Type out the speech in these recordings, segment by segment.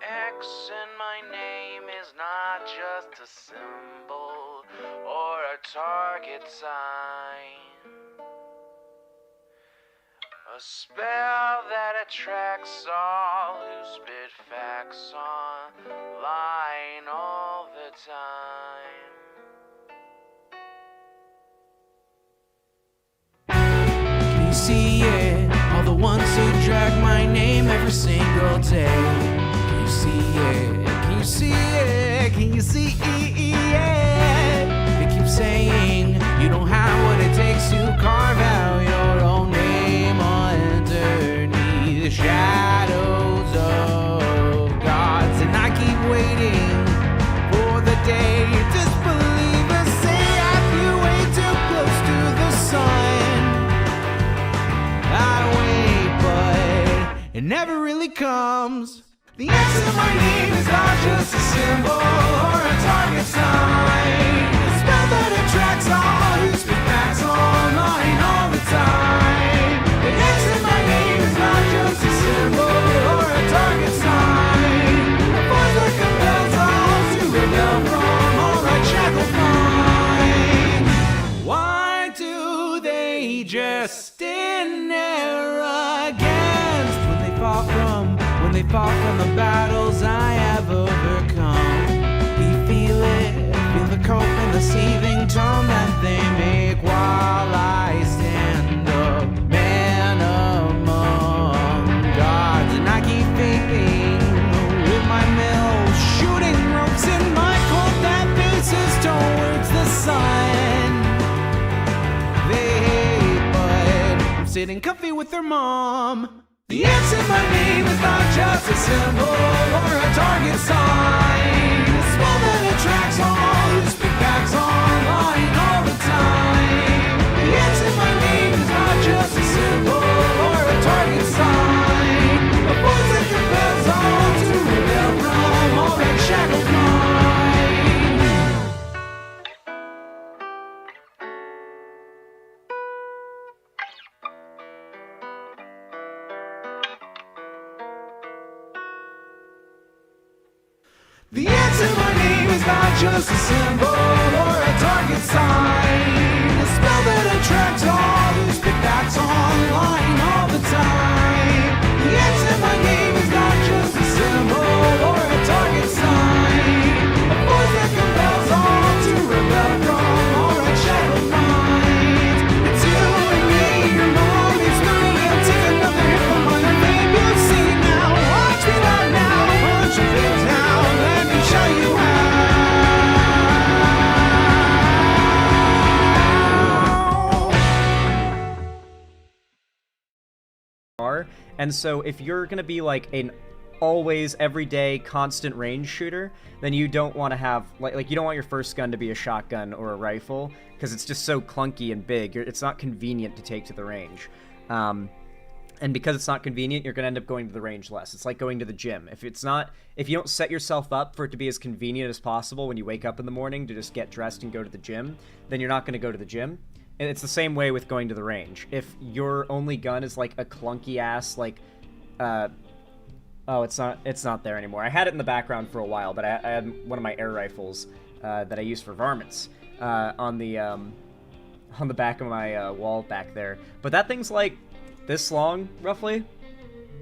X in my name is not just a symbol or a target sign. A spell that attracts all who spit facts online all the time. Can you see it? All the ones who drag my name every single day. Can you see it? Can you see it? Can you see it? They keep saying you don't have what it takes to carve out your own name underneath the shadows of gods. And I keep waiting for the day disbelievers say I flew way too close to the sun. I wait, but it never really comes. The X in my name is not just a symbol or a target sign. A spell that attracts all who speak facts online all the time. The X in my name is not just a symbol or a target sign. A force that compels all to rebel from all that shackled mind. Why do they just in arrogance when they fall from the battles I have overcome? You feel it, feel the cope and the seething tone that they make while I stand up, man among gods. And I keep thinking with my mill, shooting ropes in my cold that faces towards the sun. They hate, but I'm sitting comfy with their mom. The X in my name is not just a symbol or a target sign. A spell that attracts all who speak facts online all the time. The X in my name is not just a symbol or a target sign. A force that compels all to rebel from all that shackled mind. The X in my name is not just a symbol or a target sign. A spell that attracts all who speak facts online all the time. The X in my name is not just a symbol or a target sign. A force that compels all to rebel from all that shackled minds. It's you and me, your mom, it's me. I'll take another hit from my name. You'll see now, watch me right now, punch your things now. Show you how. And so if you're gonna be like an always everyday constant range shooter, then you don't want to have like you don't want your first gun to be a shotgun or a rifle because it's just so clunky and big. It's not convenient to take to the range. And because it's not convenient, you're going to end up going to the range less. It's like going to the gym. If you don't set yourself up for it to be as convenient as possible when you wake up in the morning to just get dressed and go to the gym, then you're not going to go to the gym. And it's the same way with going to the range. If your only gun is like a clunky ass, like, oh, it's not there anymore. I had it in the background for a while, but I had one of my air rifles that I use for varmints on the back of my wall back there. But that thing's like this long, roughly.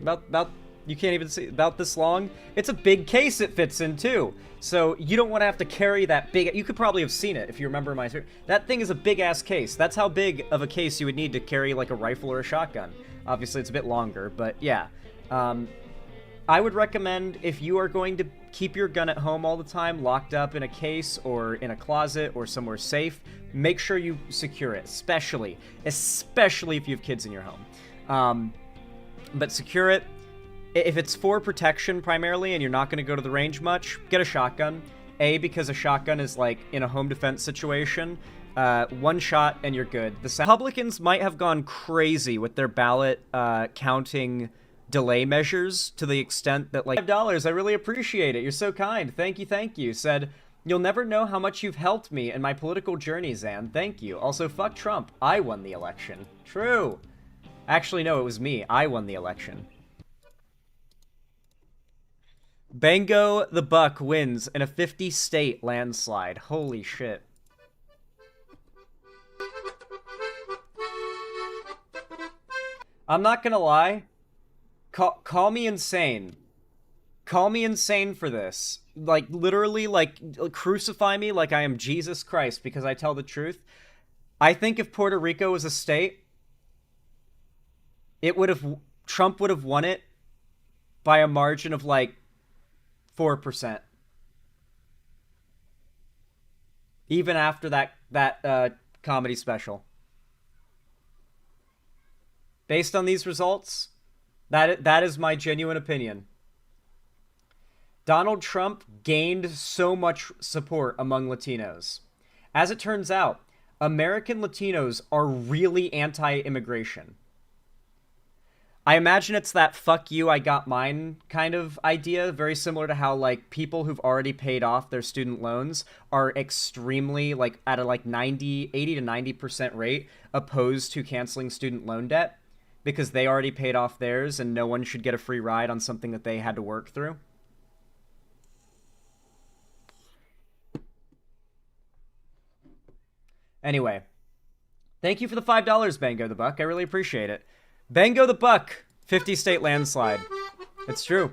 About you can't even see, about this long. It's a big case it fits in too. So you don't want to have to carry that big, you could probably have seen it if you remember my, that thing is a big ass case. That's how big of a case you would need to carry like a rifle or a shotgun. Obviously it's a bit longer, but yeah. I would recommend if you are going to keep your gun at home all the time, locked up in a case or in a closet or somewhere safe, make sure you secure it, especially if you have kids in your home. But secure it. If it's for protection primarily and you're not going to go to the range much, get a shotgun. Because a shotgun is like in a home defense situation, one shot and you're good. The Republicans might have gone crazy with their ballot counting delay measures to the extent that like $5, I really appreciate it. You're so kind. Thank you. Said, you'll never know how much you've helped me in my political journey, Zan. Thank you. Also, fuck Trump. I won the election. True. Actually, no, it was me. I won the election. Bango the Buck wins in a 50-state landslide. Holy shit. I'm not gonna lie. Call me insane. Call me insane for this. Like, literally, like, crucify me like I am Jesus Christ because I tell the truth. I think if Puerto Rico was a state, Trump would have won it by a margin of, like, 4%. Even after that comedy special. Based on these results, that is my genuine opinion. Donald Trump gained so much support among Latinos. As it turns out, American Latinos are really anti-immigration. I imagine it's that fuck you, I got mine kind of idea, very similar to how, like, people who've already paid off their student loans are extremely, like, at a, like, 80 to 90% rate opposed to canceling student loan debt because they already paid off theirs and no one should get a free ride on something that they had to work through. Anyway, thank you for the $5, Bango the Buck. I really appreciate it. Bango the Buck, 50-state landslide. It's true.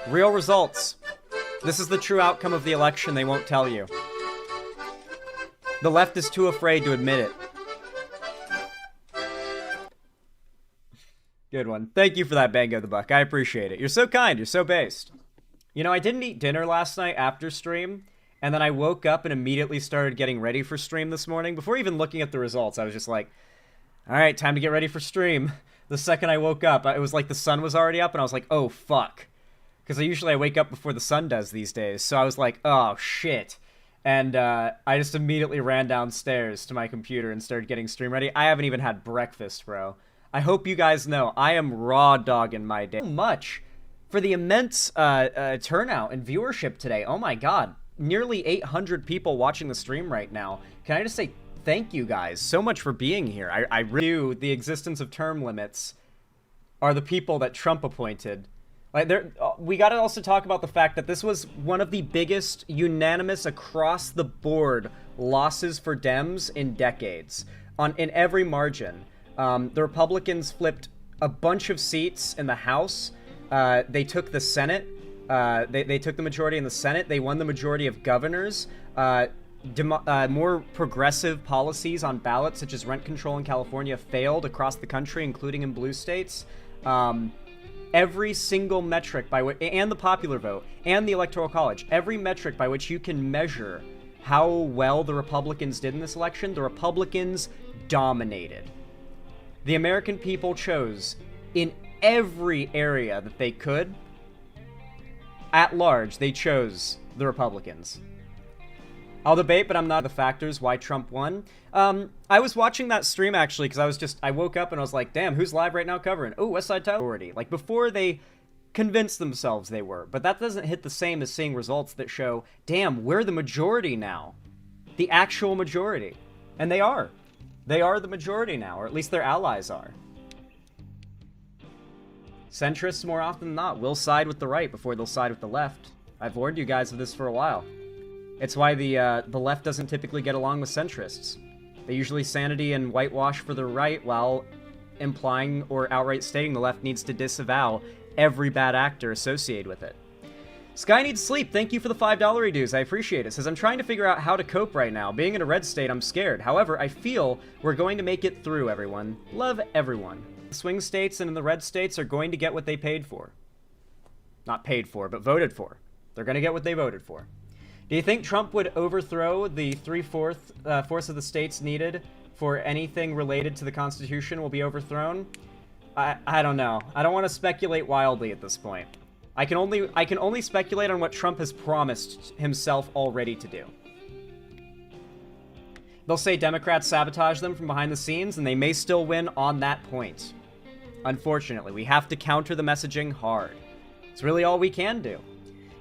Real results. This is the true outcome of the election they won't tell you. The left is too afraid to admit it. Good one. Thank you for that, Bango the Buck. I appreciate it. You're so kind. You're so based. You know, I didn't eat dinner last night after stream, and then I woke up and immediately started getting ready for stream this morning. Before even looking at the results, I was just like, all right, time to get ready for stream. The second I woke up, it was like the sun was already up, and I was like, oh, fuck. Because I wake up before the sun does these days, so I was like, oh, shit. And I just immediately ran downstairs to my computer and started getting stream ready. I haven't even had breakfast, bro. I hope you guys know, I am raw dogging my day. So much for the immense turnout and viewership today. Oh my god. Nearly 800 people watching the stream right now. Can I just say thank you guys so much for being here. I really knew the existence of term limits are the people that Trump appointed. Like, we got to also talk about the fact that this was one of the biggest unanimous across the board losses for Dems in decades in every margin. The Republicans flipped a bunch of seats in the House. They took the Senate. They took the majority in the Senate. They won the majority of governors. More progressive policies on ballots, such as rent control in California, failed across the country, including in blue states. Every single metric by which, and the popular vote, and the Electoral College, every metric by which you can measure how well the Republicans did in this election, the Republicans dominated. The American people chose, in every area that they could, at large, they chose the Republicans. I'll debate, but I'm not the factors why Trump won. I was watching that stream, actually, because I woke up and I was like, damn, who's live right now covering? Oh, West Side Tyler. Like, before they convinced themselves they were. But that doesn't hit the same as seeing results that show, damn, we're the majority now. The actual majority. And they are. They are the majority now, or at least their allies are. Centrists, more often than not, will side with the right before they'll side with the left. I've warned you guys of this for a while. It's why the left doesn't typically get along with centrists. They usually sanity and whitewash for the right while implying or outright stating the left needs to disavow every bad actor associated with it. Sky Needs Sleep, thank you for the $5 reduce. I appreciate it. Says, I'm trying to figure out how to cope right now. Being in a red state, I'm scared. However, I feel we're going to make it through, everyone. Love everyone. The swing states and in the red states are going to get what they paid for. Not paid for, but voted for. They're going to get what they voted for. Do you think Trump would overthrow the fourths of the states needed for anything related to the Constitution will be overthrown? I don't know. I don't want to speculate wildly at this point. I can only speculate on what Trump has promised himself already to do. They'll say Democrats sabotage them from behind the scenes, and they may still win on that point. Unfortunately, we have to counter the messaging hard. It's really all we can do.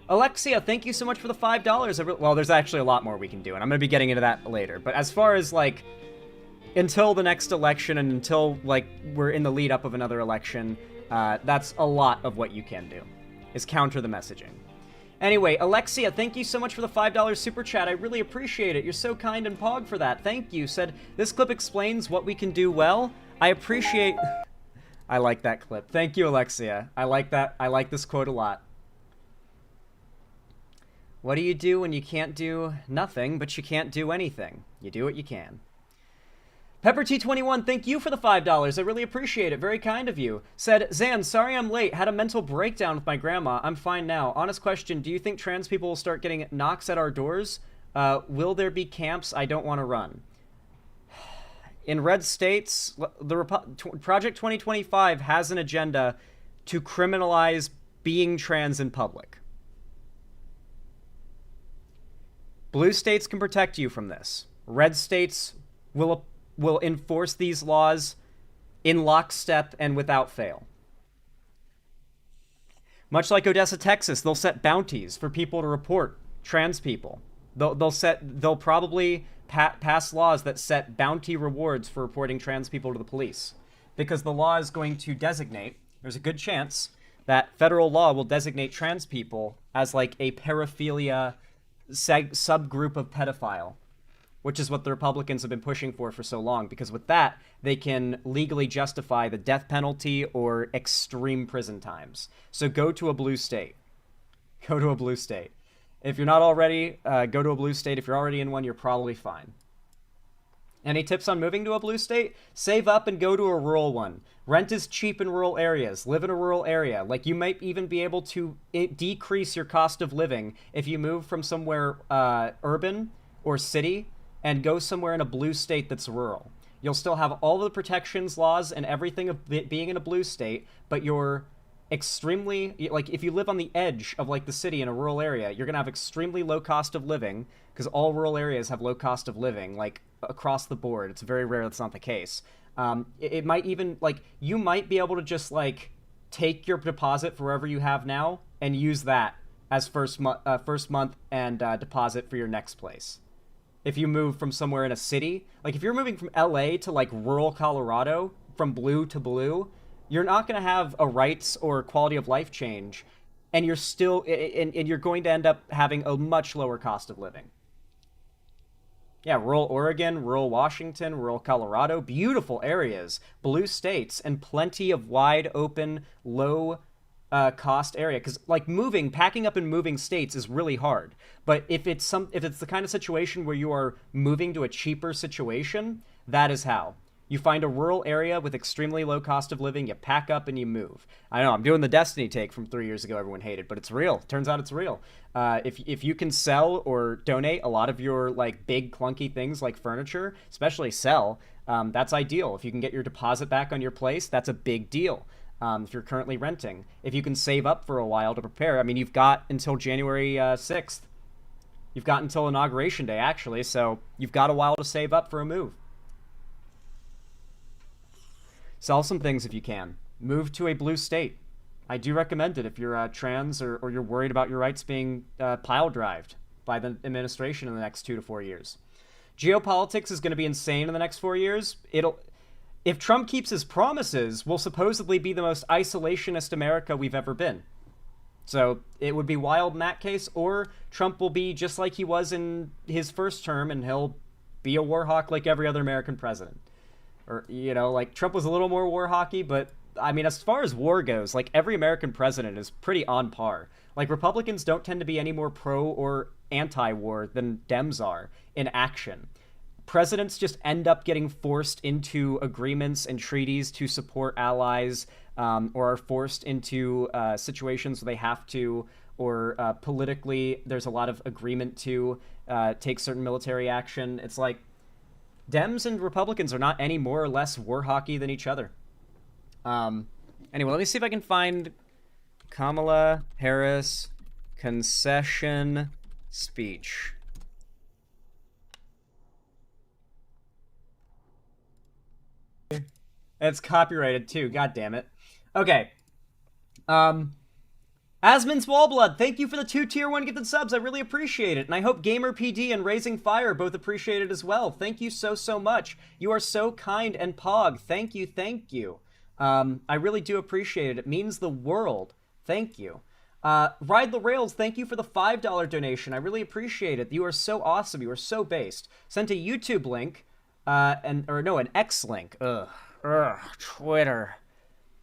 Alexia, thank you so much for the $5. Well, there's actually a lot more we can do, and I'm going to be getting into that later. But as far as, like, until the next election and until, like, we're in the lead up of another election, that's a lot of what you can do. is counter the messaging. Anyway, Alexia, thank you so much for the $5 super chat. I really appreciate it. You're so kind and pog for that. Thank you. Said, this clip explains what we can do well. I appreciate... I like that clip. Thank you, Alexia. I like that. I like this quote a lot. What do you do when you can't do nothing, but you can't do anything? You do what you can. Pepper T21, thank you for the $5. I really appreciate it. Very kind of you. Said, Zan, sorry I'm late. Had a mental breakdown with my grandma. I'm fine now. Honest question, do you think trans people will start getting knocks at our doors? Will there be camps? I don't want to run. In red states, Project 2025 has an agenda to criminalize being trans in public. Blue states can protect you from this. Red states will enforce these laws in lockstep and without fail. Much like Odessa, Texas, they'll set bounties for people to report trans people. They'll probably pass laws that set bounty rewards for reporting trans people to the police, because the law is going to designate, there's a good chance that federal law will designate trans people as like a paraphilia subgroup of pedophile, which is what the Republicans have been pushing for so long, because with that, they can legally justify the death penalty or extreme prison times. So go to a blue state. Go to a blue state. If you're not already, go to a blue state. If you're already in one, you're probably fine. Any tips on moving to a blue state? Save up and go to a rural one. Rent is cheap in rural areas. Live in a rural area. Like, you might even be able to decrease your cost of living if you move from somewhere urban or city and go somewhere in a blue state that's rural. You'll still have all the protections, laws, and everything of being in a blue state, but you're extremely, like, if you live on the edge of like the city in a rural area, you're gonna have extremely low cost of living, because all rural areas have low cost of living, like across the board. It's very rare that's not the case. It might even, like, you might be able to just like take your deposit for wherever you have now and use that as first month and deposit for your next place. If you move from somewhere in a city, like if you're moving from LA to like rural Colorado, from blue to blue, you're not going to have a rights or quality of life change, and you're still, and you're going to end up having a much lower cost of living. Yeah, rural Oregon, rural Washington, rural Colorado, beautiful areas, blue states, and plenty of wide open, low cost area. Because like packing up and moving states is really hard. But if it's the kind of situation where you are moving to a cheaper situation, that is how. You find a rural area with extremely low cost of living, you pack up and you move. I know, I'm doing the Destiny take from 3 years ago everyone hated, but it's real. Turns out it's real. If you can sell or donate a lot of your like big clunky things like furniture, especially sell, that's ideal. If you can get your deposit back on your place, that's a big deal. If you're currently renting. If you can save up for a while to prepare, I mean, you've got until January 6th. You've got until Inauguration Day, actually, so you've got a while to save up for a move. Sell some things if you can. Move to a blue state. I do recommend it if you're trans or you're worried about your rights being pile-drived by the administration in the next 2 to 4 years. Geopolitics is going to be insane in the next 4 years. If Trump keeps his promises, we'll supposedly be the most isolationist America we've ever been. So it would be wild in that case, or Trump will be just like he was in his first term, and he'll be a war hawk like every other American president. Or, you know, like, Trump was a little more war hawky, but, I mean, as far as war goes, like, every American president is pretty on par. Like, Republicans don't tend to be any more pro or anti-war than Dems are in action. Presidents just end up getting forced into agreements and treaties to support allies, or are forced into situations where they have to, or politically there's a lot of agreement to take certain military action. It's like, Dems and Republicans are not any more or less war hockey than each other. Anyway, let me see if I can find Kamala Harris concession speech. It's copyrighted too, god damn it. Okay. Asmon's Wallblood, thank you for the 2 tier 1 gifted subs. I really appreciate it. And I hope Gamer PD and Raising Fire both appreciate it as well. Thank you so much. You are so kind and pog. Thank you, thank you. I really do appreciate it. It means the world. Thank you. Ride the Rails, thank you for the $5 donation. I really appreciate it. You are so awesome. You are so based. Sent a YouTube link, an X link. Ugh, Twitter.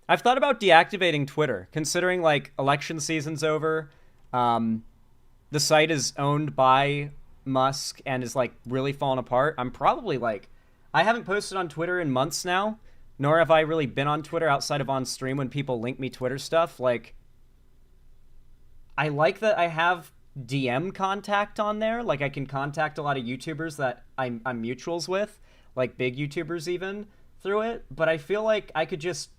I've thought about deactivating Twitter, considering, like, election season's over. The site is owned by Musk and is, like, really falling apart. I'm probably, like... I haven't posted on Twitter in months now, nor have I really been on Twitter outside of on stream when people link me Twitter stuff. Like, I like that I have DM contact on there. Like, I can contact a lot of YouTubers that I'm mutuals with, like big YouTubers even, through it. But I feel like I could just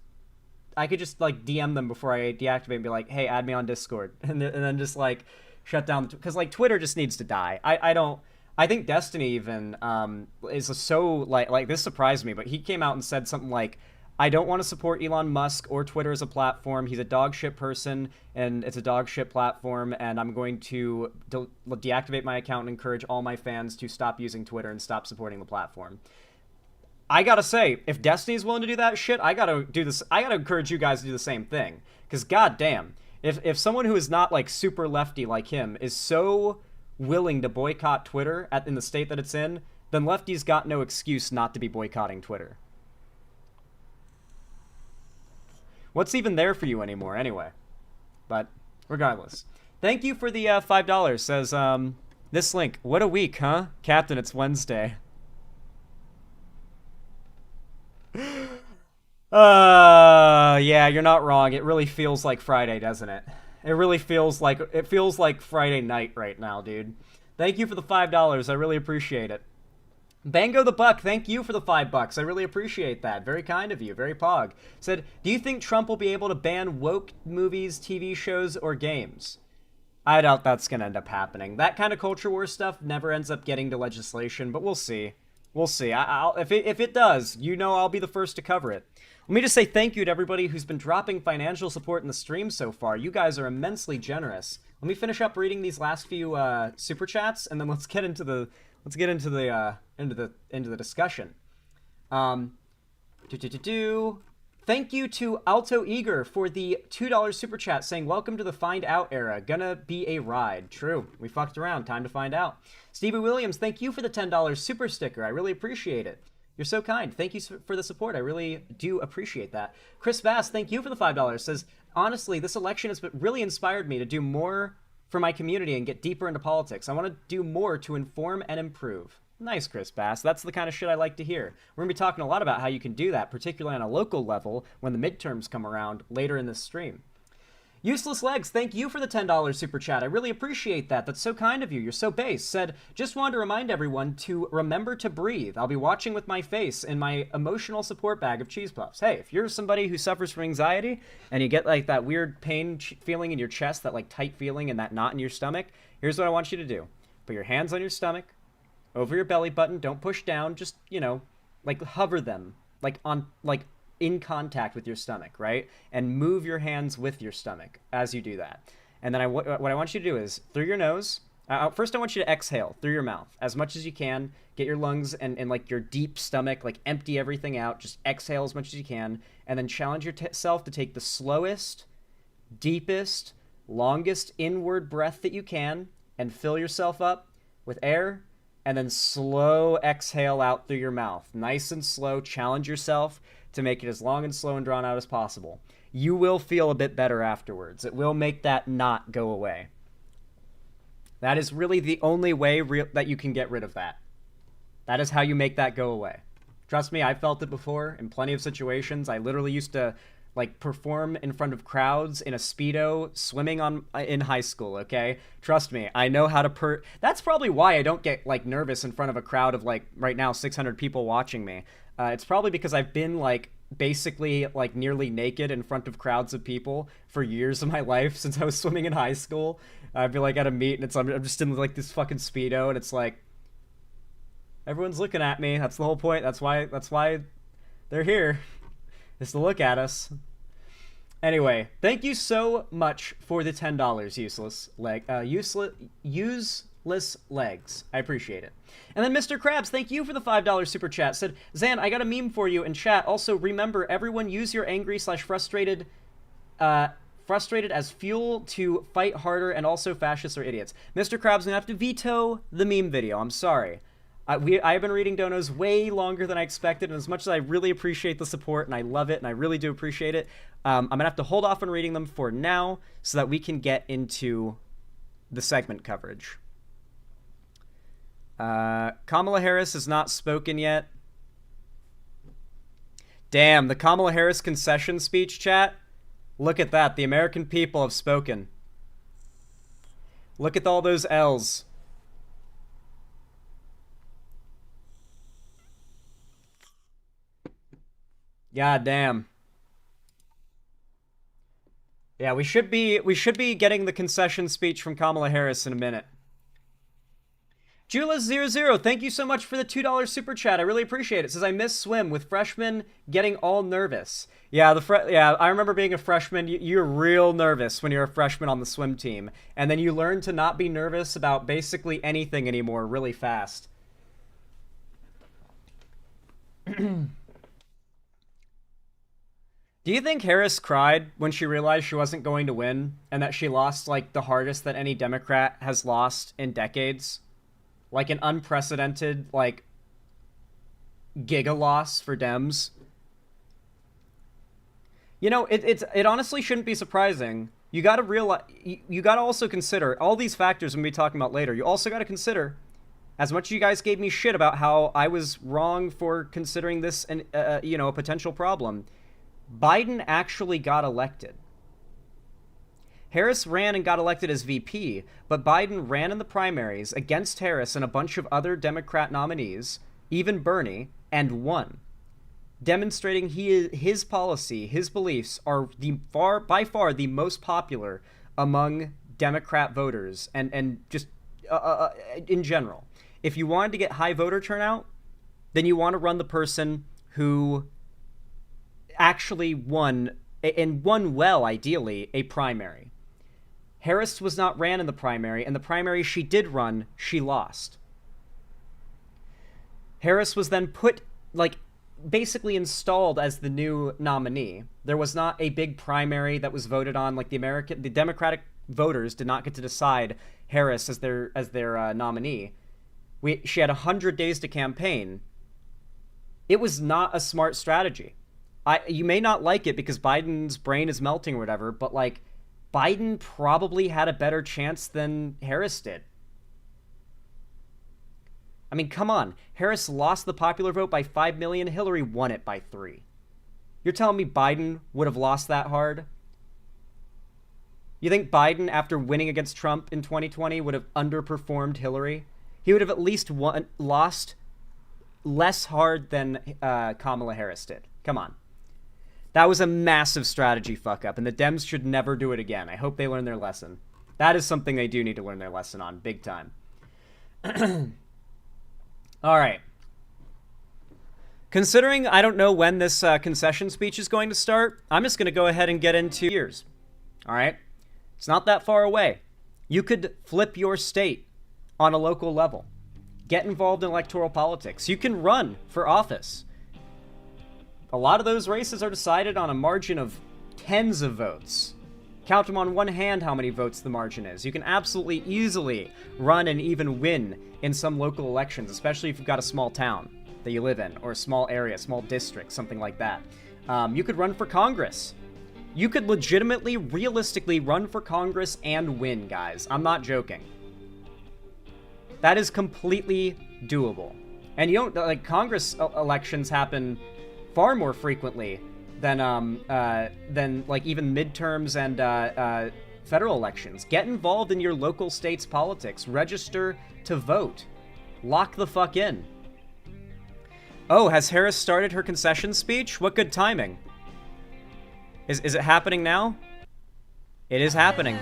like DM them before I deactivate and be like, hey, add me on Discord, and then just like shut down, because like Twitter just needs to die. I think Destiny even is so like this surprised me, but he came out and said something like, I don't want to support Elon Musk or Twitter as a platform. He's a dog shit person, and it's a dog shit platform, and I'm going to deactivate my account and encourage all my fans to stop using Twitter and stop supporting the platform. I gotta say, if Destiny's willing to do that shit, I gotta do this. I gotta encourage you guys to do the same thing. Because goddamn, if someone who is not like super lefty like him is so willing to boycott Twitter in the state that it's in, then lefties got no excuse not to be boycotting Twitter. What's even there for you anymore, anyway? But regardless, thank you for the $5. Says this link. What a week, huh, Captain? It's Wednesday. Yeah, you're not wrong. It really feels like Friday, doesn't it? It really feels like Friday night right now, dude. Thank you for the $5. I really appreciate it. Bango the Buck, thank you for the $5. I really appreciate that. Very kind of you. Very pog. Said, do you think Trump will be able to ban woke movies, TV shows, or games? I doubt that's going to end up happening. That kind of culture war stuff never ends up getting to legislation, but we'll see. We'll see. If it does, you know I'll be the first to cover it. Let me just say thank you to everybody who's been dropping financial support in the stream so far. You guys are immensely generous. Let me finish up reading these last few super chats, and then let's get into the discussion. Thank you to Alto Eager for the $2 super chat saying, welcome to the Find Out era. Gonna be a ride. True. We fucked around. Time to find out. Stevie Williams, thank you for the $10 super sticker. I really appreciate it. You're so kind. Thank you for the support. I really do appreciate that. Chris Bass, thank you for the $5. Says, honestly, this election has really inspired me to do more for my community and get deeper into politics. I want to do more to inform and improve. Nice, Chris Bass. That's the kind of shit I like to hear. We're going to be talking a lot about how you can do that, particularly on a local level when the midterms come around later in this stream. Useless Legs, thank you for the $10 super chat. I really appreciate that. That's so kind of you. You're so base. Said, just wanted to remind everyone to remember to breathe. I'll be watching with my face in my emotional support bag of cheese puffs. Hey, if you're somebody who suffers from anxiety and you get like that weird pain feeling in your chest, that like tight feeling and that knot in your stomach, here's what I want you to do. Put your hands on your stomach, over your belly button. Don't push down. Just, you know, like hover them, like in contact with your stomach, right? And move your hands with your stomach as you do that. And then what I want you to do is through your nose. First, I want you to exhale through your mouth as much as you can. Get your lungs and like your deep stomach, like empty everything out. Just exhale as much as you can. And then challenge yourself to take the slowest, deepest, longest inward breath that you can and fill yourself up with air. And then slow exhale out through your mouth. Nice and slow. Challenge yourself to make it as long and slow and drawn out as possible. You will feel a bit better afterwards. It will make that knot go away. That is really the only way that you can get rid of that. That is how you make that go away. Trust me, I felt it before in plenty of situations. I literally used to like perform in front of crowds in a Speedo swimming in high school, okay? Trust me, I know how to That's probably why I don't get like nervous in front of a crowd of like right now 600 people watching me. It's probably because I've been like basically like nearly naked in front of crowds of people for years of my life since I was swimming in high school. I'd be like at a meet and I'm just in like this fucking Speedo and it's like everyone's looking at me. That's the whole point. That's why they're here, is to look at us. Anyway, thank you so much for the $10, useless legs. I appreciate it. And then Mr. Krabs, thank you for the $5 super chat. Said, Zan, I got a meme for you in chat. Also, remember, everyone use your angry/frustrated frustrated as fuel to fight harder, and also fascists are idiots. Mr. Krabs gonna have to veto the meme video. I'm sorry. I've been reading donos way longer than I expected, and as much as I really appreciate the support, and I love it, and I really do appreciate it, I'm gonna have to hold off on reading them for now so that we can get into the segment coverage. Kamala Harris has not spoken yet. Damn, the Kamala Harris concession speech, chat. Look at that. The American people have spoken. Look at all those L's. God damn. Yeah, we should be getting the concession speech from Kamala Harris in a minute. Jula00, thank you so much for the $2 super chat. I really appreciate it. Says, I miss swim with freshmen getting all nervous. Yeah, I remember being a freshman. You're real nervous when you're a freshman on the swim team. And then you learn to not be nervous about basically anything anymore really fast. Do you think Harris cried when she realized she wasn't going to win and that she lost, like, the hardest that any Democrat has lost in decades? Like an unprecedented, like, giga loss for Dems. You know, it honestly shouldn't be surprising. You gotta realize, you gotta also consider, all these factors we'll be talking about later, you also gotta consider, as much as you guys gave me shit about how I was wrong for considering this, you know, a potential problem, Biden actually got elected. Harris ran and got elected as VP, but Biden ran in the primaries against Harris and a bunch of other Democrat nominees, even Bernie, and won, demonstrating his policy, his beliefs are by far the most popular among Democrat voters and just in general. If you wanted to get high voter turnout, then you want to run the person who actually won, and won well, ideally, a primary. Harris was not ran in the primary, and the primary she did run, she lost. Harris was then put, like, basically installed as the new nominee. There was not a big primary that was voted on. Like, the Democratic voters did not get to decide Harris as their nominee. She had 100 days to campaign. It was not a smart strategy. You may not like it because Biden's brain is melting or whatever, but, like, Biden probably had a better chance than Harris did. I mean, come on. Harris lost the popular vote by 5 million. Hillary won it by 3. You're telling me Biden would have lost that hard? You think Biden, after winning against Trump in 2020, would have underperformed Hillary? He would have at least lost less hard than Kamala Harris did. Come on. That was a massive strategy fuck up, and the Dems should never do it again. I hope they learn their lesson. That is something they do need to learn their lesson on, big time. All right. Considering I don't know when this concession speech is going to start, I'm just going to go ahead and get into years. All right? It's not that far away. You could flip your state on a local level. Get involved in electoral politics. You can run for office. A lot of those races are decided on a margin of tens of votes. Count them on one hand how many votes the margin is. You can absolutely easily run and even win in some local elections, especially if you've got a small town that you live in, or a small area, small district, something like that. You could run for Congress. You could legitimately, realistically run for Congress and win, guys. I'm not joking. That is completely doable. And you don't, like, Congress elections happen far more frequently than like even midterms and federal elections. Get involved in your local state's politics. Register to vote. Lock the fuck in. Oh, has Harris started her concession speech? What good timing. Is it happening now? It is happening.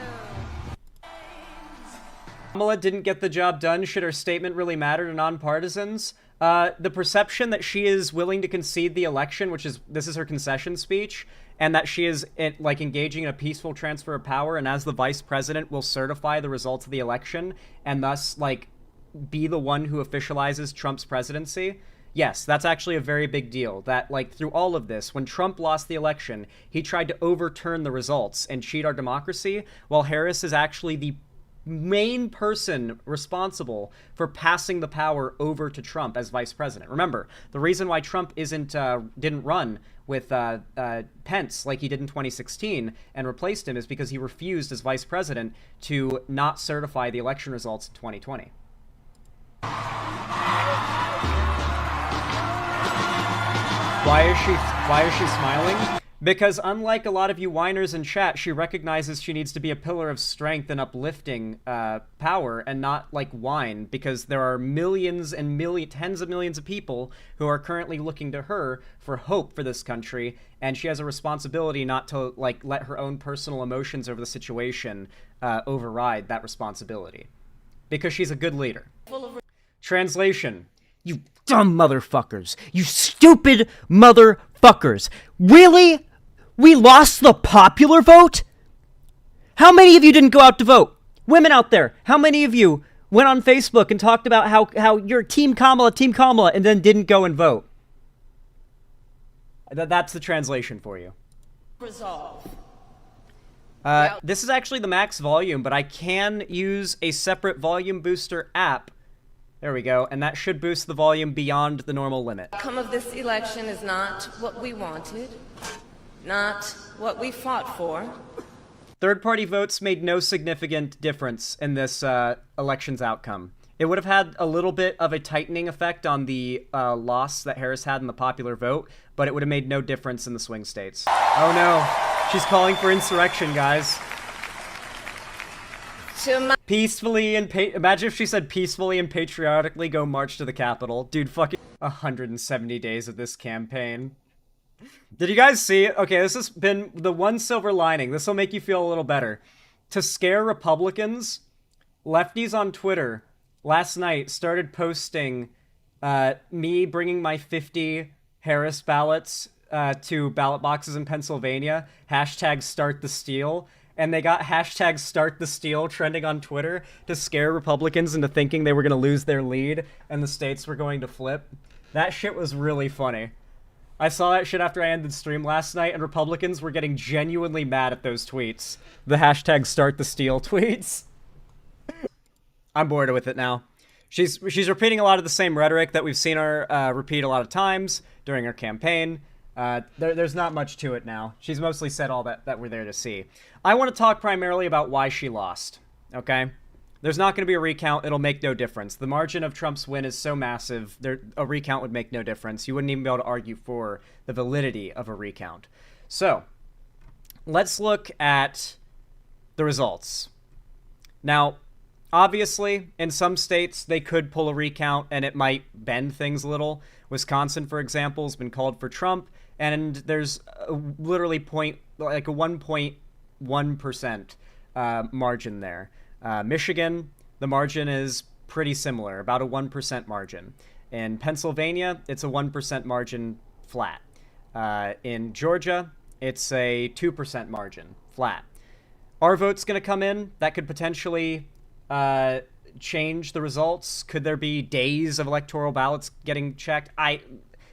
Kamala didn't get the job done. Should her statement really matter to nonpartisans? The perception that she is willing to concede the election, this is her concession speech, and that she is like engaging in a peaceful transfer of power, and as the vice president will certify the results of the election and thus like be the one who officializes Trump's presidency. Yes, that's actually a very big deal. That, like, through all of this, when Trump lost the election, he tried to overturn the results and cheat our democracy, while Harris is actually the main person responsible for passing the power over to Trump as vice president. Remember, the reason why Trump didn't run with Pence like he did in 2016 and replaced him is because he refused as vice president to not certify the election results in 2020. Why is she smiling? Because unlike a lot of you whiners in chat, she recognizes she needs to be a pillar of strength and uplifting power and not like whine, because there are millions and tens of millions of people who are currently looking to her for hope for this country, and she has a responsibility not to like let her own personal emotions over the situation override that responsibility, because she's a good leader. Translation. You dumb motherfuckers. You stupid motherfuckers. Really? We lost the popular vote? How many of you didn't go out to vote? Women out there, how many of you went on Facebook and talked about how you're Team Kamala, and then didn't go and vote? That's the translation for you. Resolve. This is actually the max volume, but I can use a separate volume booster app. There we go, and that should boost the volume beyond the normal limit. The outcome of this election is not what we wanted, not what we fought for. Third-party votes made no significant difference in this election's outcome. It would have had a little bit of a tightening effect on the loss that Harris had in the popular vote, but it would have made no difference in the swing states. Oh no, she's calling for insurrection, guys. Peacefully and imagine if she said peacefully and patriotically go march to the Capitol. Dude, fucking 170 days of this campaign. Did you guys see it? Okay, this has been the one silver lining. This will make you feel a little better. To scare Republicans, lefties on Twitter last night started posting me bringing my 50 Harris ballots to ballot boxes in Pennsylvania. Hashtag start the steal. And they got hashtag start the steal trending on Twitter to scare Republicans into thinking they were going to lose their lead and the states were going to flip. That shit was really funny. I saw that shit after I ended stream last night, and Republicans were getting genuinely mad at those tweets. The hashtag start the steal tweets. I'm bored with it now. She's repeating a lot of the same rhetoric that we've seen her repeat a lot of times during her campaign. There's not much to it now. She's mostly said all that we're there to see. I want to talk primarily about why she lost, okay? There's not going to be a recount. It'll make no difference. The margin of Trump's win is so massive, a recount would make no difference. You wouldn't even be able to argue for the validity of a recount. So, let's look at the results. Now, obviously, in some states, they could pull a recount and it might bend things a little. Wisconsin, for example, has been called for Trump, and there's literally a 1.1% margin there. Michigan, the margin is pretty similar, about a 1% margin. In Pennsylvania, it's a 1% margin flat. In Georgia, it's a 2% margin flat. Our vote's going to come in. That could potentially change the results. Could there be days of electoral ballots getting checked?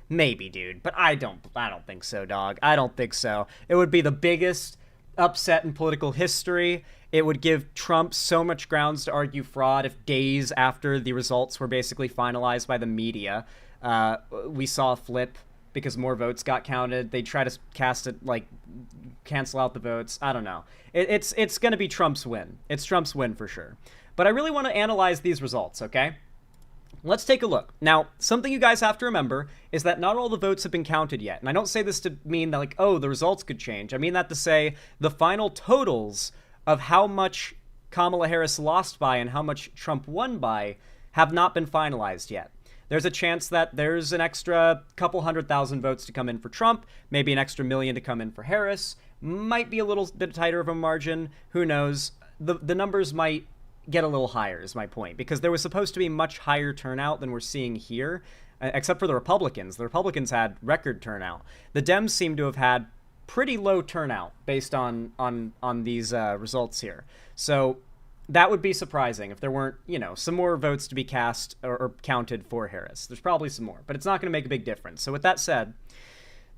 Maybe, dude, but I don't think so, dog. I don't think so. It would be the biggest upset in political history. It would give Trump so much grounds to argue fraud if days after the results were basically finalized by the media, we saw a flip because more votes got counted. They try to cast it, like, cancel out the votes. I don't know. It's going to be Trump's win. It's Trump's win for sure. But I really want to analyze these results, okay? Let's take a look. Now, something you guys have to remember is that not all the votes have been counted yet. And I don't say this to mean that, like, oh, the results could change. I mean that to say the final totals of how much Kamala Harris lost by and how much Trump won by have not been finalized yet. There's a chance that there's an extra couple 100,000 votes to come in for Trump, maybe an extra million to come in for Harris. Might be a little bit tighter of a margin. Who knows? The numbers might get a little higher is my point, because there was supposed to be much higher turnout than we're seeing here, except for the Republicans. The Republicans had record turnout. The Dems seem to have had pretty low turnout based on these results here. So that would be surprising if there weren't, some more votes to be cast or counted for Harris. There's probably some more, but it's not going to make a big difference. So with that said,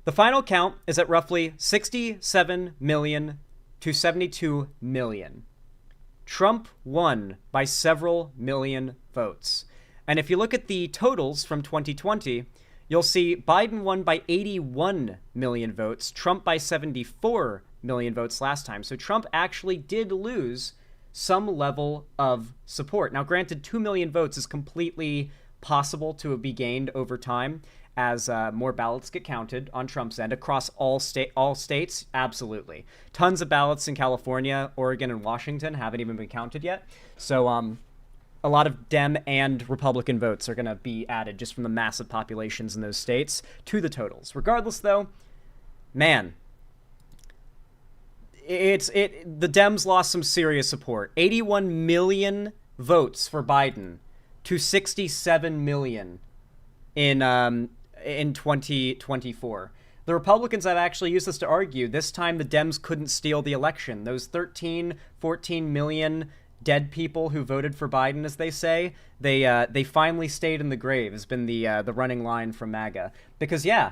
the final count is at roughly 67 million to 72 million. Trump won by several million votes. And if you look at the totals from 2020, you'll see Biden won by 81 million votes, Trump by 74 million votes last time. So Trump actually did lose some level of support. Now, granted, 2 million votes is completely possible to be gained over time as more ballots get counted on Trump's end across all states. Absolutely. Tons of ballots in California, Oregon, and Washington haven't even been counted yet. So a lot of Dem and Republican votes are going to be added just from the massive populations in those states to the totals. Regardless, though, man, the Dems lost some serious support. 81 million votes for Biden to 67 million in 2024. The Republicans have actually used this to argue this time the Dems couldn't steal the election. Those 14 million dead people who voted for Biden, as they say, they finally stayed in the grave, has been the running line from MAGA. Because, yeah,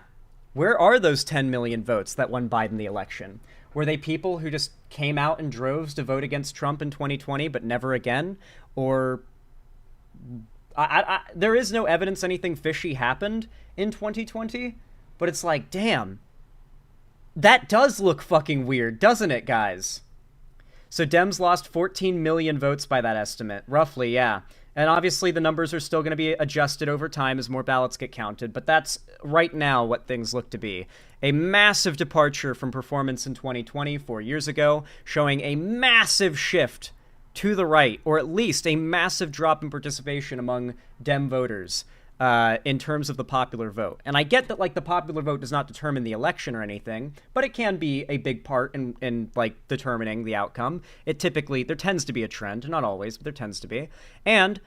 where are those 10 million votes that won Biden the election? Were they people who just came out in droves to vote against Trump in 2020 but never again? Or there is no evidence anything fishy happened in 2020, but it's like, damn, that does look fucking weird, doesn't it, guys? So Dems lost 14 million votes by that estimate, roughly, yeah. And obviously the numbers are still going to be adjusted over time as more ballots get counted, but that's right now what things look to be. A massive departure from performance in 2020, 4 years ago, showing a massive shift to the right, or at least a massive drop in participation among Dem voters in terms of the popular vote. And I get that, the popular vote does not determine the election or anything, but it can be a big part in determining the outcome. There tends to be a trend, not always, but there tends to be. And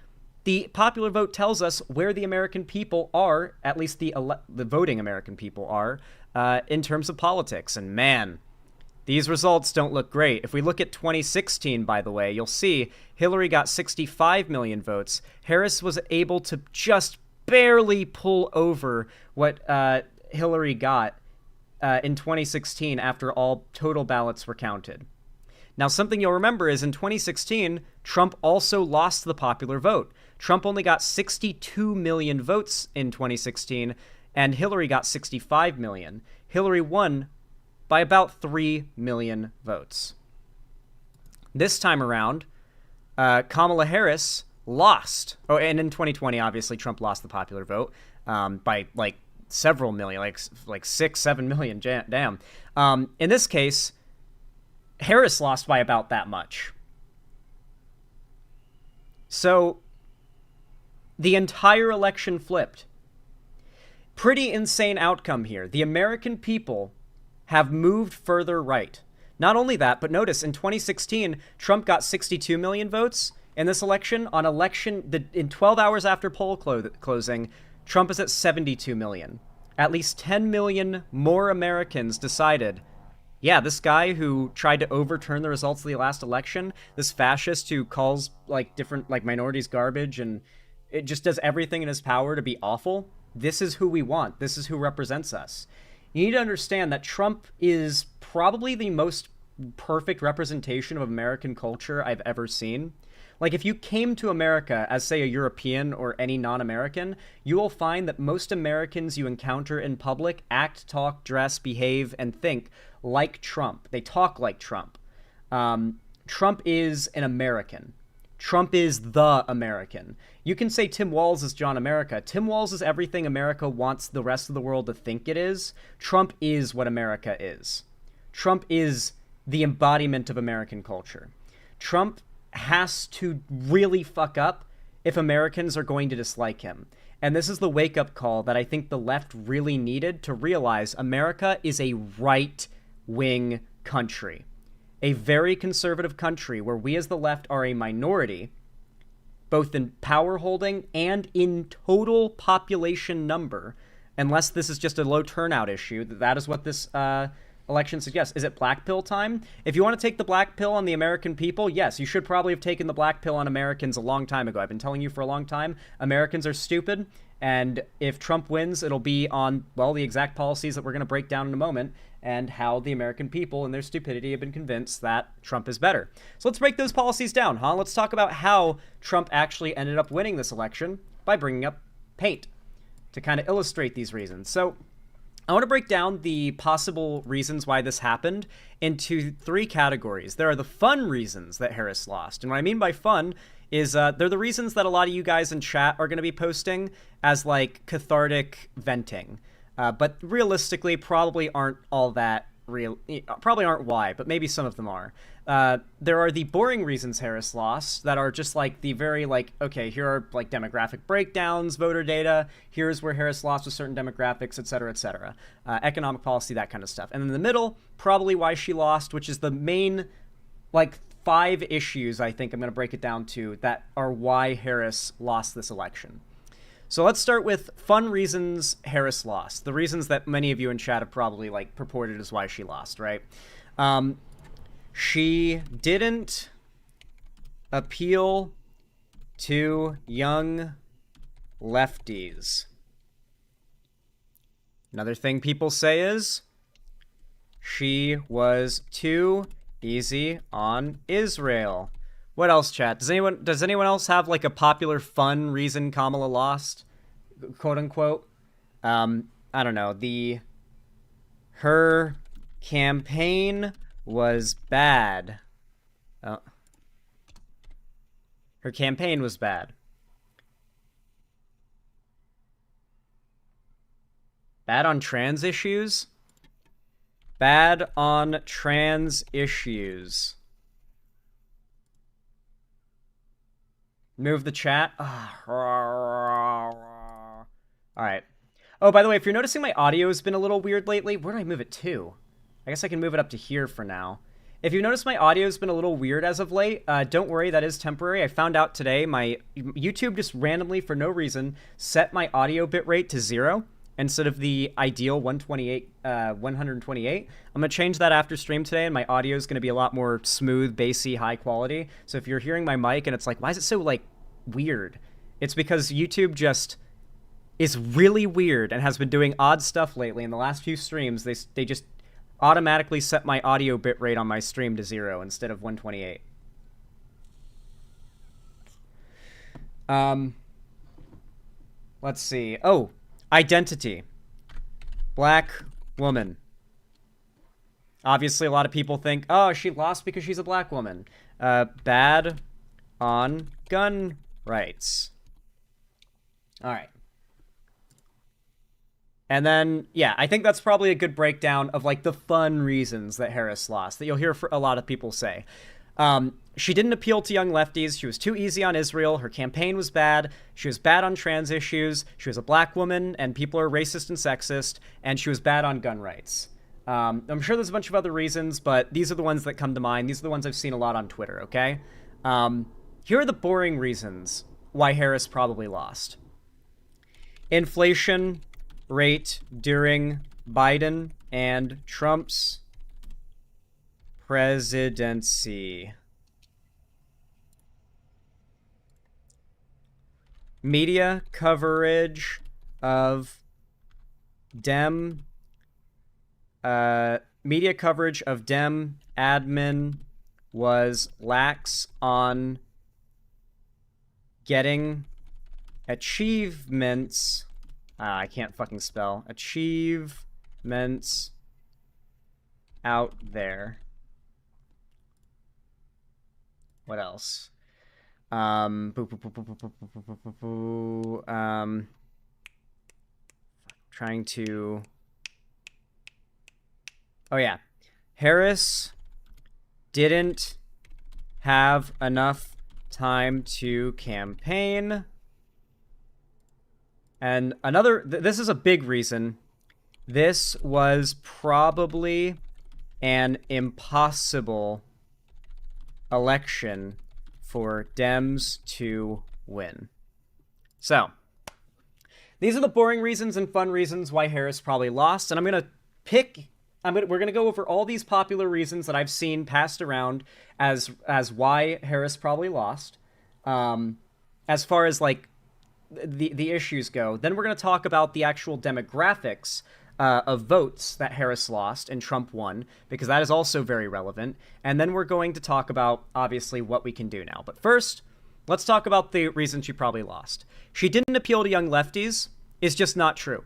the popular vote tells us where the American people are, at least the voting American people are, in terms of politics. And man, these results don't look great. If we look at 2016, by the way, you'll see Hillary got 65 million votes. Harris was able to just barely pull over what Hillary got in 2016 after all total ballots were counted. Now, something you'll remember is in 2016, Trump also lost the popular vote. Trump only got 62 million votes in 2016, and Hillary got 65 million. Hillary won by about 3 million votes. This time around, Kamala Harris lost. Oh, and in 2020, obviously, Trump lost the popular vote by several million, like 6-7 million. Damn. In this case, Harris lost by about that much. So the entire election flipped. Pretty insane outcome here. The American people have moved further right. Not only that, but notice in 2016, Trump got 62 million votes. In this election, in 12 hours after poll closing, Trump is at 72 million. At least 10 million more Americans decided, yeah, this guy who tried to overturn the results of the last election, this fascist who calls different minorities garbage and it just does everything in his power to be awful, this is who we want. This is who represents us. You need to understand that Trump is probably the most perfect representation of American culture I've ever seen. If you came to America as, say, a European or any non-American, you will find that most Americans you encounter in public act, talk, dress, behave, and think like Trump. They talk like Trump. Trump is an American. Trump is the American. You can say Tim Walz is John America. Tim Walz is everything America wants the rest of the world to think it is. Trump is what America is. Trump is the embodiment of American culture. Trump has to really fuck up if Americans are going to dislike him. And this is the wake-up call that I think the left really needed to realize America is a right-wing country. A very conservative country where we as the left are a minority, both in power holding and in total population number, unless this is just a low turnout issue. That is what this election suggests. Is it black pill time? If you want to take the black pill on the American people, yes, you should probably have taken the black pill on Americans a long time ago. I've been telling you for a long time, Americans are stupid, and if Trump wins, it'll be on, well, the exact policies that we're going to break down in a moment, and how the American people and their stupidity have been convinced that Trump is better. So let's break those policies down, huh? Let's talk about how Trump actually ended up winning this election by bringing up paint to kind of illustrate these reasons. So I want to break down the possible reasons why this happened into 3 categories. There are the fun reasons that Harris lost. And what I mean by fun is they're the reasons that a lot of you guys in chat are going to be posting as like cathartic venting. But realistically, probably aren't all that real. Probably aren't why, but maybe some of them are. There are the boring reasons Harris lost that are just like the very like, okay, here are like demographic breakdowns, voter data. Here's where Harris lost with certain demographics, et cetera, economic policy, that kind of stuff. And in the middle, probably why she lost, which is the main like 5 issues I think I'm going to break it down to that are why Harris lost this election. So let's start with fun reasons Harris lost. The reasons that many of you in chat have probably like purported as why she lost, right? She didn't appeal to young lefties. Another thing people say is she was too easy on Israel. What else, chat? Does anyone else have like a popular fun reason Kamala lost, quote unquote? I don't know. Her campaign was bad. Oh. Her campaign was bad. Bad on trans issues? Bad on trans issues. Move the chat. All right. Oh, by the way, if you're noticing my audio has been a little weird lately, where do I move it to? I guess I can move it up to here for now. If you notice my audio has been a little weird as of late, don't worry, that is temporary. I found out today my YouTube just randomly, for no reason, set my audio bitrate to 0 instead of the ideal 128. I'm going to change that after stream today, and my audio is going to be a lot more smooth, bassy, high quality. So if you're hearing my mic and it's like, why is it so, like, weird? It's because YouTube just is really weird and has been doing odd stuff lately. In the last few streams, they just automatically set my audio bitrate on my stream to 0 instead of 128. Let's see. Oh, identity. Black woman. Obviously, a lot of people think, oh, she lost because she's a black woman. Bad on gun rights. All right. And then, yeah, I think that's probably a good breakdown of, like, the fun reasons that Harris lost, that you'll hear a lot of people say. She didn't appeal to young lefties. She was too easy on Israel. Her campaign was bad. She was bad on trans issues. She was a black woman, and people are racist and sexist. And she was bad on gun rights. I'm sure there's a bunch of other reasons, but these are the ones that come to mind. These are the ones I've seen a lot on Twitter, okay? Here are the boring reasons why Harris probably lost. Inflation rate during Biden and Trump's presidency. Media coverage of Dem admin was lax on getting achievements. I can't fucking spell. Achievements out there. What else? Trying to... Oh, yeah. Harris didn't have enough time to campaign. And another, this is a big reason. This was probably an impossible election for Dems to win. So, these are the boring reasons and fun reasons why Harris probably lost. And I'm going to pick we're gonna go over all these popular reasons that I've seen passed around as why Harris probably lost. As far as like the issues go, then we're gonna talk about the actual demographics of votes that Harris lost and Trump won, because that is also very relevant. And then we're going to talk about, obviously, what we can do now. But first, let's talk about the reason she probably lost. She didn't appeal to young lefties is just not true.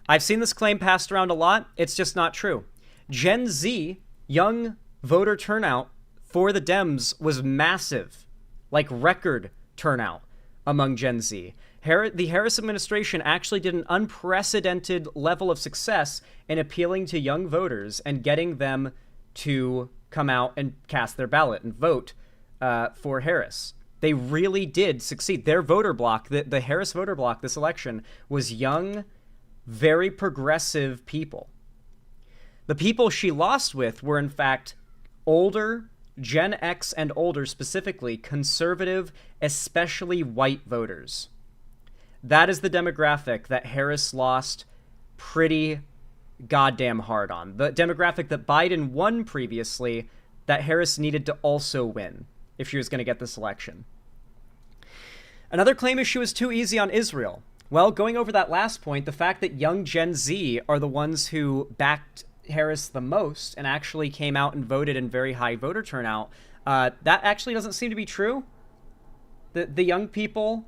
I've seen this claim passed around a lot. It's just not true. Gen Z, young voter turnout for the Dems was massive, like record turnout among Gen Z. The Harris administration actually did an unprecedented level of success in appealing to young voters and getting them to come out and cast their ballot and vote for Harris. They really did succeed. Their voter bloc, the Harris voter bloc this election, was young, very progressive people. The people she lost with were, in fact, older, Gen X and older specifically, conservative, especially white voters. That is the demographic that Harris lost pretty goddamn hard on. The demographic that Biden won previously, that Harris needed to also win if she was going to get this election. Another claim is she was too easy on Israel. Well, going over that last point, the fact that young Gen Z are the ones who backed Harris the most and actually came out and voted in very high voter turnout, that actually doesn't seem to be true. The young people...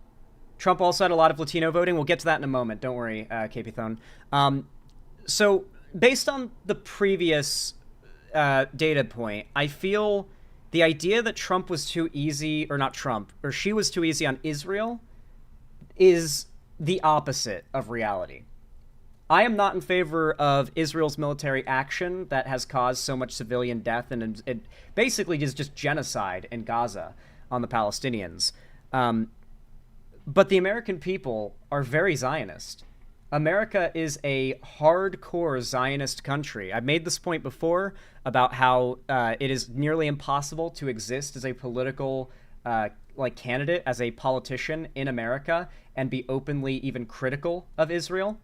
Trump also had a lot of Latino voting. We'll get to that in a moment. Don't worry, KP Thone. So based on the previous data point, I feel the idea that Trump was too easy, or not Trump, or she was too easy on Israel is the opposite of reality. I am not in favor of Israel's military action that has caused so much civilian death and it basically is just genocide in Gaza on the Palestinians. But the American people are very Zionist. America is a hardcore Zionist country. I've made this point before about how it is nearly impossible to exist as a political candidate, as a politician in America, and be openly even critical of Israel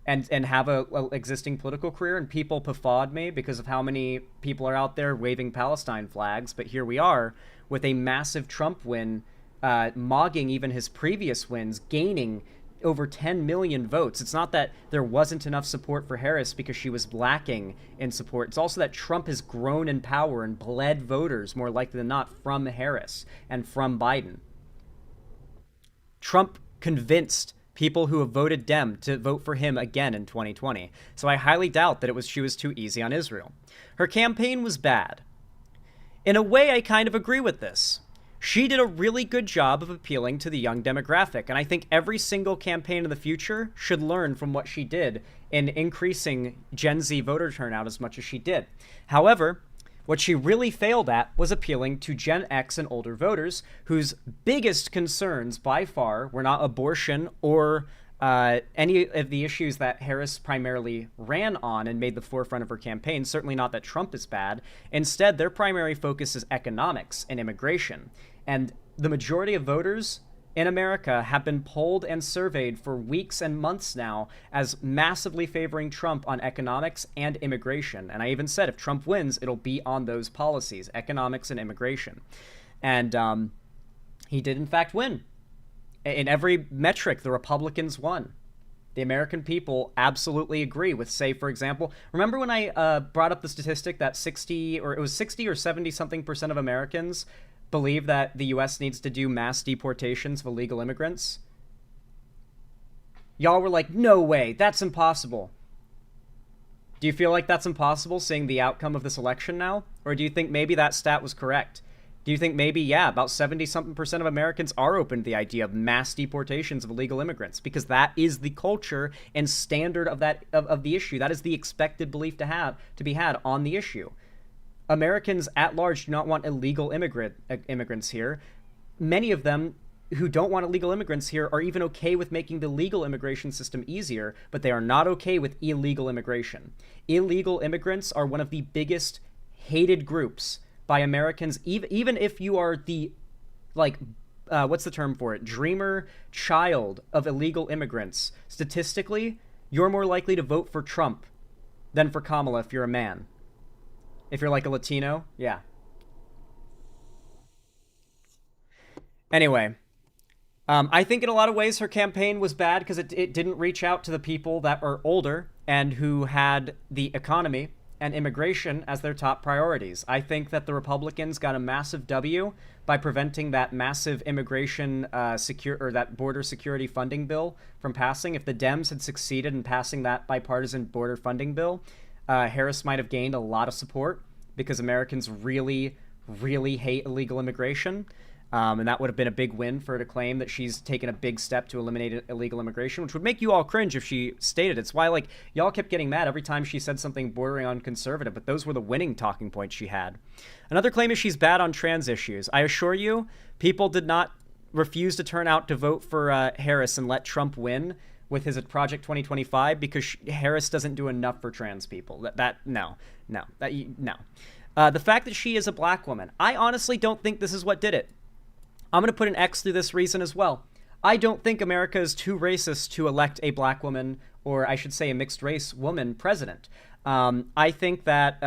and have a existing political career. And people puffawed me because of how many people are out there waving Palestine flags. But here we are with a massive Trump win, mogging even his previous wins, gaining over 10 million votes. It's not that there wasn't enough support for Harris because she was lacking in support. It's also that Trump has grown in power and bled voters more likely than not from Harris and from Biden. Trump convinced people who have voted Dem to vote for him again in 2020. So I highly doubt that she was too easy on Israel. Her campaign was bad. In a way, I kind of agree with this. She did a really good job of appealing to the young demographic, and I think every single campaign in the future should learn from what she did in increasing Gen Z voter turnout as much as she did. However, what she really failed at was appealing to Gen X and older voters, whose biggest concerns by far were not abortion or any of the issues that Harris primarily ran on and made the forefront of her campaign. Certainly not that Trump is bad. Instead, their primary focus is economics and immigration. And the majority of voters in America have been polled and surveyed for weeks and months now as massively favoring Trump on economics and immigration. And I even said if Trump wins, it'll be on those policies, economics and immigration. And he did, in fact, win. In every metric, the Republicans won. The American people absolutely agree with, say, for example, remember when I brought up the statistic that 60 or 70% of Americans believe that the U.S. needs to do mass deportations of illegal immigrants? Y'all were like, no way, that's impossible. Do you feel like that's impossible, seeing the outcome of this election now? Or do you think maybe that stat was correct? Do you think maybe, yeah, about 70-something% of Americans are open to the idea of mass deportations of illegal immigrants? Because that is the culture and standard of the issue. That is the expected belief to be had on the issue. Americans at large do not want illegal immigrants here. Many of them who don't want illegal immigrants here are even okay with making the legal immigration system easier, but they are not okay with illegal immigration. Illegal immigrants are one of the biggest hated groups by Americans, even if you are the, what's the term for it? Dreamer child of illegal immigrants. Statistically, you're more likely to vote for Trump than for Kamala if you're a man. If you're like a Latino, yeah. Anyway, I think in a lot of ways her campaign was bad because it didn't reach out to the people that are older and who had the economy and immigration as their top priorities. I think that the Republicans got a massive W by preventing that massive immigration that border security funding bill from passing. If the Dems had succeeded in passing that bipartisan border funding bill, Harris might have gained a lot of support because Americans really, really hate illegal immigration. And that would have been a big win for her to claim that she's taken a big step to eliminate illegal immigration, which would make you all cringe if she stated it. It's why, like, y'all kept getting mad every time she said something bordering on conservative, but those were the winning talking points she had. Another claim is she's bad on trans issues. I assure you, people did not refuse to turn out to vote for Harris and let Trump win with his Project 2025 because Harris doesn't do enough for trans people. No. The fact that she is a black woman, I honestly don't think this is what did it. I'm going to put an X through this reason as well. I don't think America is too racist to elect a black woman, or I should say a mixed race woman president. I think that,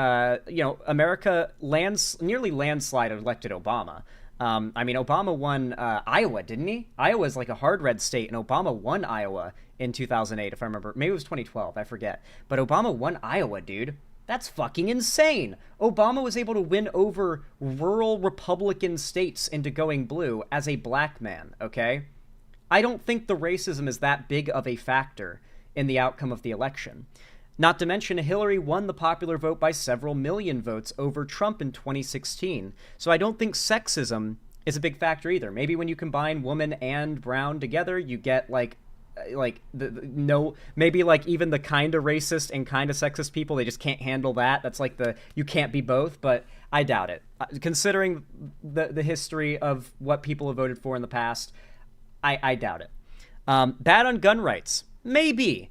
America nearly landslide elected Obama. Obama won Iowa, didn't he? Iowa is like a hard red state, and Obama won Iowa in 2008, if I remember. Maybe it was 2012, I forget. But Obama won Iowa, dude. That's fucking insane. Obama was able to win over rural Republican states into going blue as a black man, okay? I don't think the racism is that big of a factor in the outcome of the election. Not to mention, Hillary won the popular vote by several million votes over Trump in 2016. So I don't think sexism is a big factor either. Maybe when you combine woman and brown together, you get maybe like even the kind of racist and kind of sexist people, they just can't handle that. That's like you can't be both, but I doubt it. Considering the history of what people have voted for in the past, I doubt it. Bad on gun rights, maybe.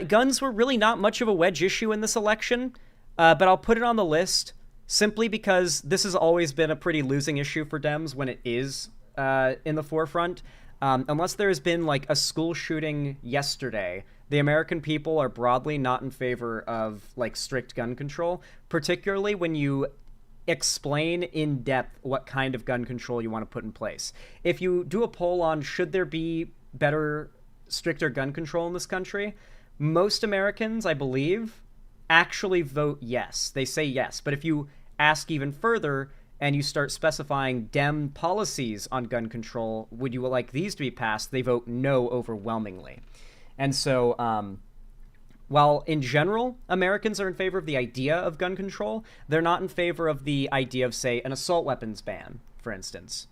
Guns were really not much of a wedge issue in this election, but I'll put it on the list simply because this has always been a pretty losing issue for Dems when it is in the forefront. Unless there has been like a school shooting yesterday, the American people are broadly not in favor of like strict gun control, particularly when you explain in depth what kind of gun control you want to put in place. If you do a poll on should there be better, stricter gun control in this country, most Americans, I believe, actually vote yes. They say yes. But if you ask even further, and you start specifying Dem policies on gun control, would you like these to be passed? They vote no overwhelmingly. And so, while in general, Americans are in favor of the idea of gun control, they're not in favor of the idea of, say, an assault weapons ban, for instance.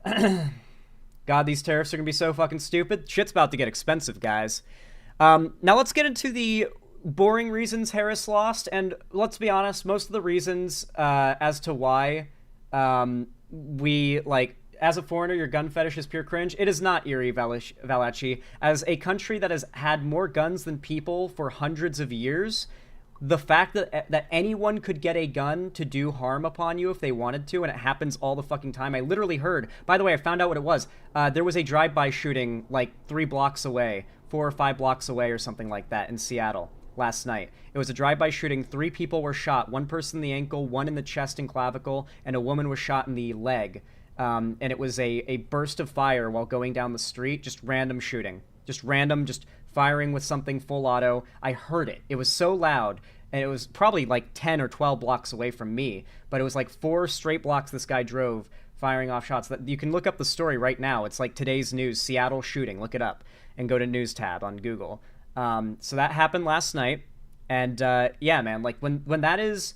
God, these tariffs are going to be so fucking stupid. Shit's about to get expensive, guys. Now let's get into the boring reasons Harris lost, and let's be honest, most of the reasons as to why we, like, as a foreigner, your gun fetish is pure cringe. It is not, Iri Valachi. As a country that has had more guns than people for hundreds of years, the fact that anyone could get a gun to do harm upon you if they wanted to, and it happens all the fucking time. I literally heard, by the way, I found out what it was. There was a drive-by shooting like 4 or 5 blocks away or something like that in Seattle last night. It was a drive-by shooting. 3 people were shot. 1 person in the ankle, 1 in the chest and clavicle, and a woman was shot in the leg. And it was a burst of fire while going down the street, just random shooting. Just firing with something full auto. I heard it. It was so loud, and it was probably like 10 or 12 blocks away from me, but it was like 4 straight blocks this guy drove firing off shots. That you can look up the story right now. It's like today's news, Seattle shooting. Look it up and go to news tab on Google. So that happened last night, and yeah, man, like when that is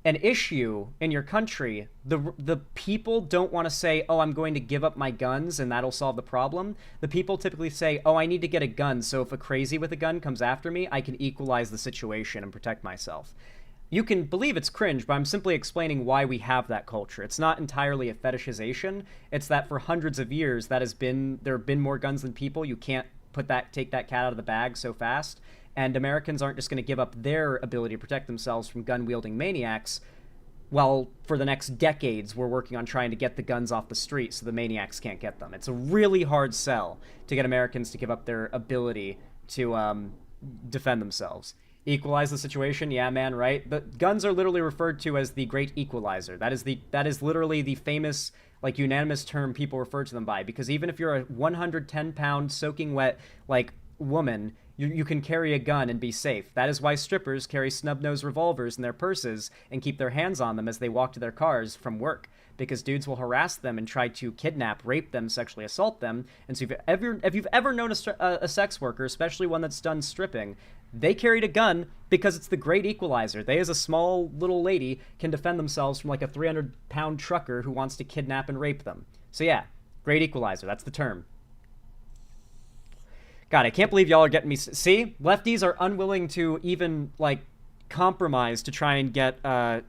an issue in your country, the people don't want to say, oh, I'm going to give up my guns and that'll solve the problem. The people typically say, oh, I need to get a gun, so if a crazy with a gun comes after me, I can equalize the situation and protect myself. You can believe it's cringe, but I'm simply explaining why we have that culture. It's not entirely a fetishization. It's that for hundreds of years there have been more guns than people. You can't take that cat out of the bag so fast. And Americans aren't just going to give up their ability to protect themselves from gun-wielding maniacs, while for the next decades we're working on trying to get the guns off the street so the maniacs can't get them. It's a really hard sell to get Americans to give up their ability to defend themselves. Equalize the situation, yeah, man, right? But guns are literally referred to as the great equalizer. That is literally the famous, like, unanimous term people refer to them by, because even if you're a 110-pound soaking wet, like, woman, you can carry a gun and be safe. That is why strippers carry snub-nosed revolvers in their purses and keep their hands on them as they walk to their cars from work, because dudes will harass them and try to kidnap, rape them, sexually assault them. And so if you've ever known a sex worker, especially one that's done stripping, they carried a gun because it's the great equalizer. They, as a small little lady, can defend themselves from like a 300-pound trucker who wants to kidnap and rape them. So yeah, great equalizer. That's the term. God, I can't believe y'all are getting me. See, lefties are unwilling to even like compromise to try and get a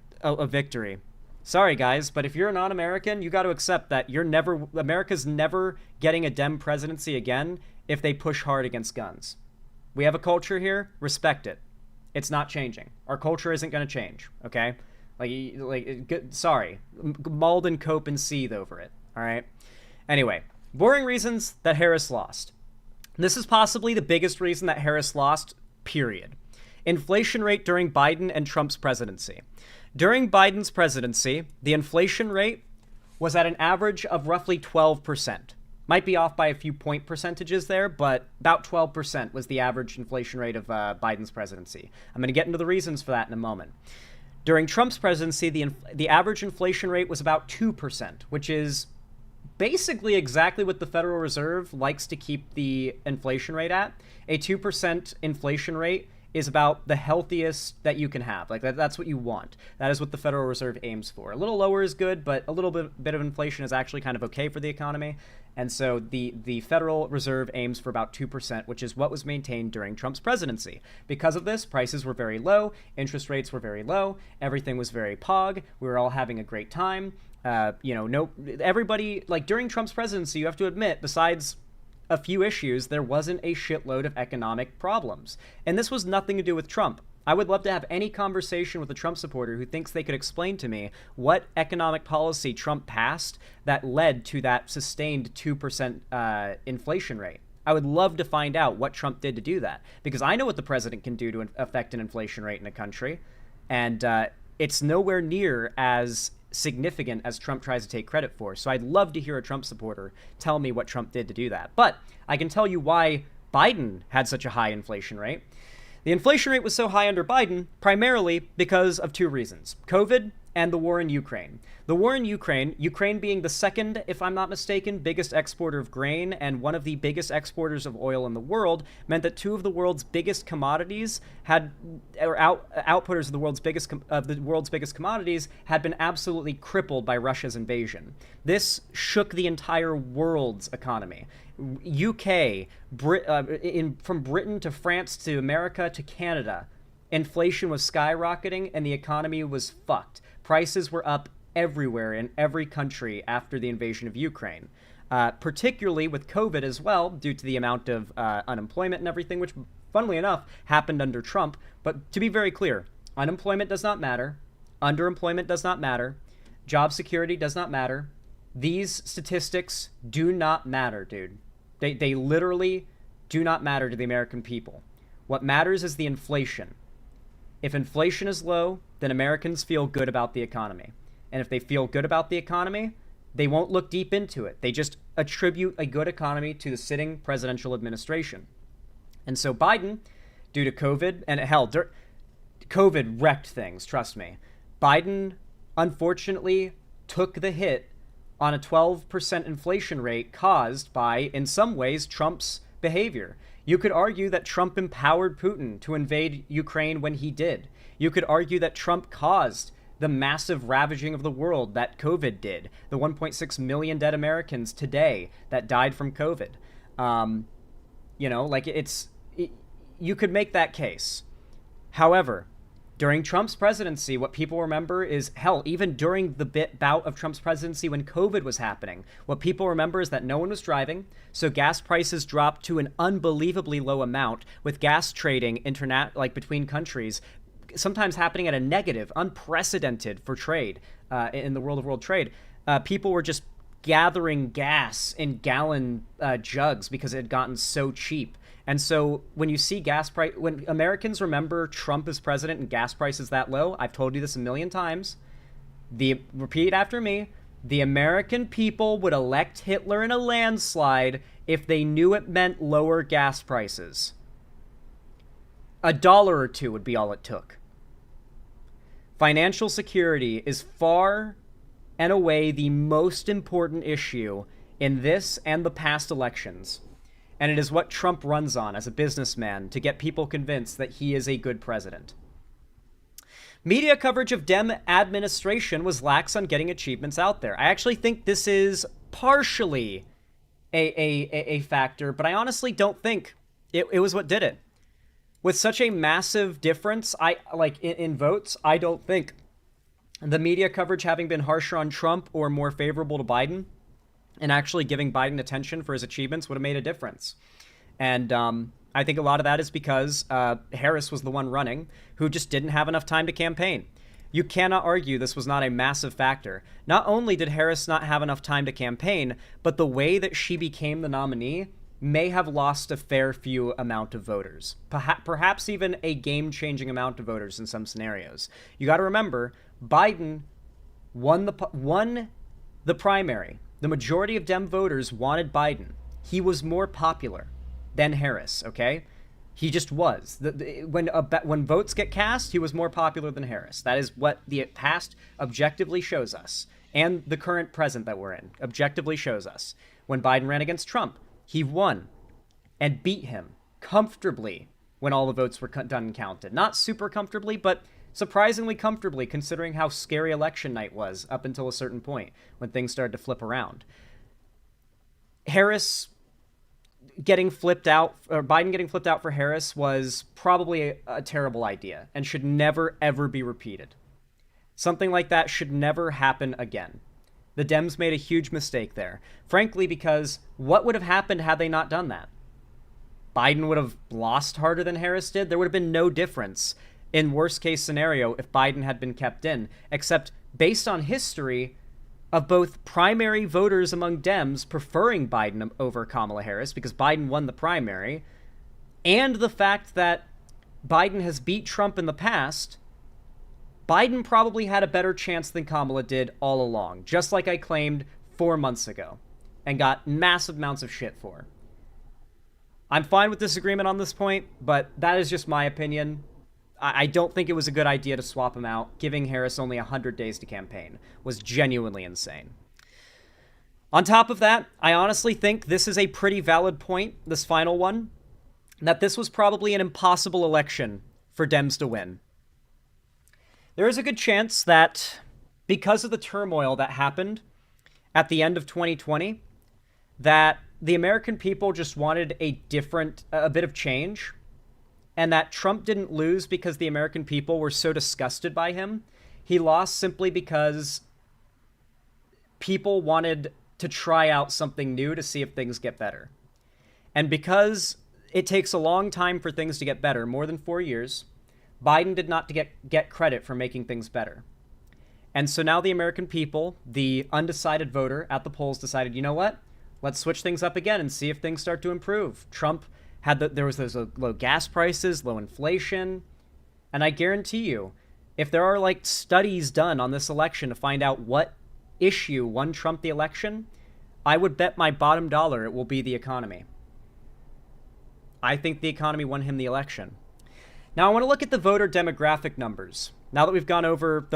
victory. Sorry, guys, but if you're a non-American, you got to accept that America's never getting a Dem presidency again if they push hard against guns. We have a culture here. Respect it. It's not changing. Our culture isn't going to change. Okay, sorry, mauled and cope and seethe over it. All right. Anyway, boring reasons that Harris lost. This is possibly the biggest reason that Harris lost. Period. Inflation rate during Biden and Trump's presidency. During Biden's presidency, the inflation rate was at an average of roughly 12%. Might be off by a few point percentages there, but about 12% was the average inflation rate of Biden's presidency. I'm going to get into the reasons for that in a moment. During Trump's presidency, the average inflation rate was about 2%, which is basically exactly what the Federal Reserve likes to keep the inflation rate at. A 2% inflation rate is about the healthiest that you can have. Like that's what you want. That is what the Federal Reserve aims for. A little lower is good, but a little bit of inflation is actually kind of okay for the economy. And so the Federal Reserve aims for about 2%, which is what was maintained during Trump's presidency. Because of this, prices were very low, interest rates were very low, everything was very pog, we were all having a great time. Everybody, like during Trump's presidency, you have to admit, besides a few issues, there wasn't a shitload of economic problems. And this was nothing to do with Trump. I would love to have any conversation with a Trump supporter who thinks they could explain to me what economic policy Trump passed that led to that sustained 2% inflation rate. I would love to find out what Trump did to do that, because I know what the president can do to affect an inflation rate in a country, and it's nowhere near as significant as Trump tries to take credit for. So I'd love to hear a Trump supporter tell me what Trump did to do that. But I can tell you why Biden had such a high inflation rate. The inflation rate was so high under Biden primarily because of two reasons: COVID and the war in Ukraine. The war in Ukraine being the second, if I'm not mistaken, biggest exporter of grain and one of the biggest exporters of oil in the world, meant that two of the world's biggest commodities outputters of the world's biggest commodities had been absolutely crippled by Russia's invasion. This shook the entire world's economy. UK, from Britain to France to America to Canada, inflation was skyrocketing and the economy was fucked. Prices were up everywhere in every country after the invasion of Ukraine, particularly with COVID as well, due to the amount of unemployment and everything, which, funnily enough, happened under Trump. But to be very clear, unemployment does not matter. Underemployment does not matter. Job security does not matter. These statistics do not matter, dude. They literally do not matter to the American people. What matters is the inflation. If inflation is low, then Americans feel good about the economy. And if they feel good about the economy, they won't look deep into it. They just attribute a good economy to the sitting presidential administration. And so Biden, due to COVID, and hell, COVID wrecked things, trust me. Biden, unfortunately, took the hit on a 12% inflation rate caused by, in some ways, Trump's behavior. You could argue that Trump empowered Putin to invade Ukraine when he did. You could argue that Trump caused the massive ravaging of the world that COVID did. The 1.6 million dead Americans today that died from COVID. You could make that case. However, during Trump's presidency, what people remember is, hell, even during the bout of Trump's presidency when COVID was happening, what people remember is that no one was driving, so gas prices dropped to an unbelievably low amount, with gas trading between countries sometimes happening at a negative, unprecedented for trade in the world of world trade. People were just gathering gas in gallon jugs because it had gotten so cheap. And so when you see when Americans remember Trump as president and gas prices that low, I've told you this a million times. Repeat after me. The American people would elect Hitler in a landslide if they knew it meant lower gas prices. $1 or $2 would be all it took. Financial security is far and away the most important issue in this and the past elections. And it is what Trump runs on as a businessman to get people convinced that he is a good president. Media coverage of Dem administration was lax on getting achievements out there. I actually think this is partially a factor, but I honestly don't think it was what did it. With such a massive difference, in votes, I don't think the media coverage having been harsher on Trump or more favorable to Biden and actually giving Biden attention for his achievements would have made a difference. And I think a lot of that is because Harris was the one running who just didn't have enough time to campaign. You cannot argue this was not a massive factor. Not only did Harris not have enough time to campaign, but the way that she became the nominee may have lost a fair few amount of voters. Perhaps even a game-changing amount of voters in some scenarios. You got to remember, Biden won the primary. The majority of Dem voters wanted Biden. He was more popular than Harris, okay? He just was. When votes get cast, he was more popular than Harris. That is what the past objectively shows us. And the current present that we're in objectively shows us. When Biden ran against Trump, he won and beat him comfortably when all the votes were done and counted. Not super comfortably, but surprisingly comfortably, considering how scary election night was up until a certain point when things started to flip around. Harris getting flipped out, or Biden getting flipped out for Harris, was probably a terrible idea and should never, ever be repeated. Something like that should never happen again. The Dems made a huge mistake there. Frankly, because what would have happened had they not done that? Biden would have lost harder than Harris did. There would have been no difference in worst case scenario if Biden had been kept in, except based on history of both primary voters among Dems preferring Biden over Kamala Harris because Biden won the primary, and the fact that Biden has beat Trump in the past, Biden probably had a better chance than Kamala did all along, just like I claimed 4 months ago and got massive amounts of shit for. I'm fine with disagreement on this point, but that is just my opinion. I don't think it was a good idea to swap him out. Giving Harris only 100 days to campaign was genuinely insane. On top of that, I honestly think this is a pretty valid point, this final one, that this was probably an impossible election for Dems to win. There is a good chance that because of the turmoil that happened at the end of 2020, that the American people just wanted a bit of change, and that Trump didn't lose because the American people were so disgusted by him. He lost simply because people wanted to try out something new to see if things get better. And because it takes a long time for things to get better, more than 4 years, Biden did not get credit for making things better. And so now the American people, the undecided voter at the polls, decided, you know what? Let's switch things up again and see if things start to improve. Trump there was those low gas prices, low inflation, and I guarantee you, if there are studies done on this election to find out what issue won Trump the election, I would bet my bottom dollar it will be the economy. I think the economy won him the election. Now I want to look at the voter demographic numbers. Now that we've gone over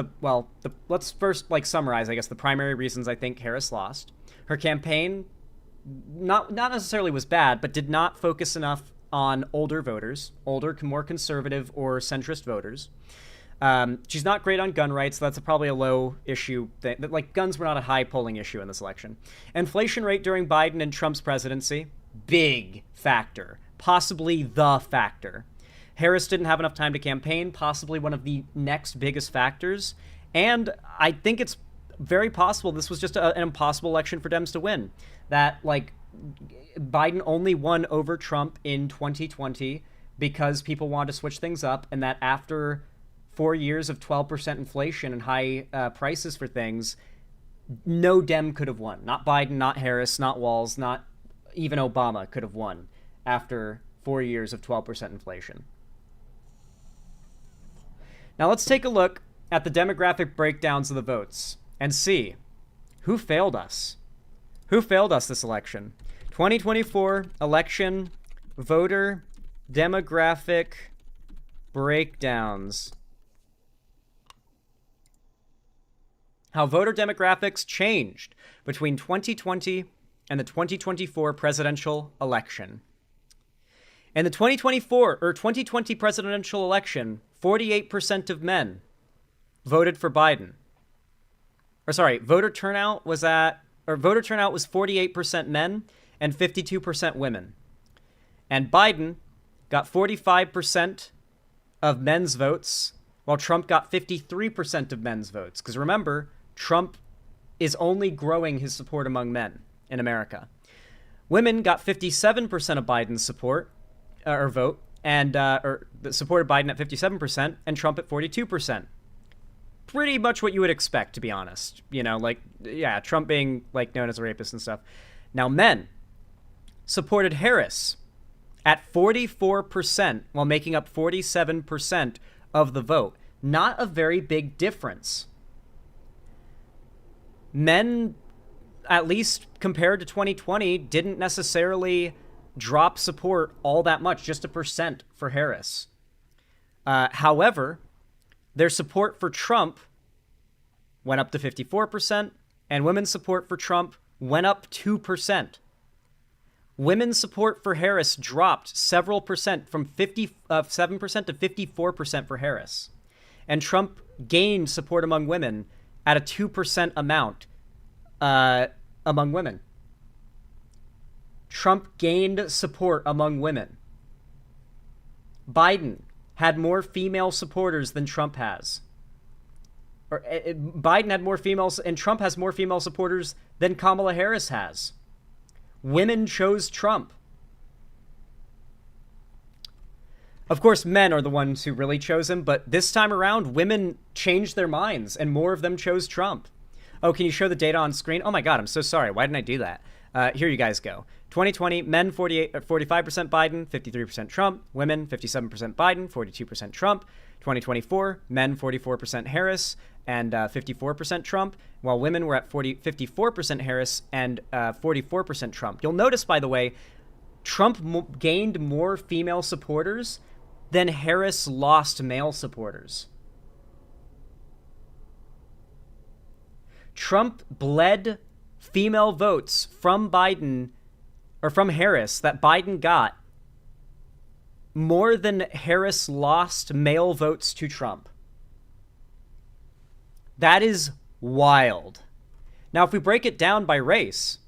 let's first summarize, I guess, the primary reasons I think Harris lost. Her campaign not necessarily was bad, but did not focus enough on older voters, more conservative or centrist voters. She's not great on gun rights, so that's probably a low issue. Guns were not a high polling issue in this election. Inflation rate during Biden and Trump's presidency, big factor, possibly the factor. Harris didn't have enough time to campaign, possibly one of the next biggest factors. And I think it's very possible this was just an impossible election for Dems to win. That, Biden only won over Trump in 2020 because people wanted to switch things up, and that after 4 years of 12% inflation and high prices for things, no Dem could have won. Not Biden, not Harris, not Walz, not even Obama could have won after 4 years of 12% inflation. Now let's take a look at the demographic breakdowns of the votes and see who failed us. Who failed us this election? 2024 election voter demographic breakdowns. How voter demographics changed between 2020 and the 2024 presidential election. In the 2020 presidential election, 48% of men voted for Biden. Voter turnout was 48% men and 52% women. And Biden got 45% of men's votes, while Trump got 53% of men's votes. Because remember, Trump is only growing his support among men in America. Women got 57% of Biden's support, or vote, and supported Biden at 57% and Trump at 42%. Pretty much what you would expect, to be honest. You know, like, yeah, Trump being like known as a rapist and stuff. Now, men supported Harris at 44% while making up 47% of the vote. Not a very big difference. Men, at least compared to 2020, didn't necessarily drop support all that much, just 1% for Harris. However, their support for Trump went up to 54%, and women's support for Trump went up 2%. Women's support for Harris dropped several percent from 7% to 54% for Harris. And Trump gained support among women at a 2% amount among women. Trump gained support among women. Biden had more female supporters than Trump has. Biden had more females, and Trump has more female supporters than Kamala Harris has. Women chose Trump. Of course, men are the ones who really chose him, but this time around, women changed their minds, and more of them chose Trump. Oh, can you show the data on screen? Oh my God, I'm so sorry. Why didn't I do that? Here you guys go. 2020, men 45% Biden, 53% Trump. Women 57% Biden, 42% Trump. 2024, men 44% Harris and 54% Trump, while women were at 54% Harris and 44% Trump. You'll notice, by the way, Trump gained more female supporters than Harris lost male supporters. Trump bled female votes from Biden, or from Harris, that Biden got more than Harris lost male votes to Trump. That is wild. Now, if we break it down by race,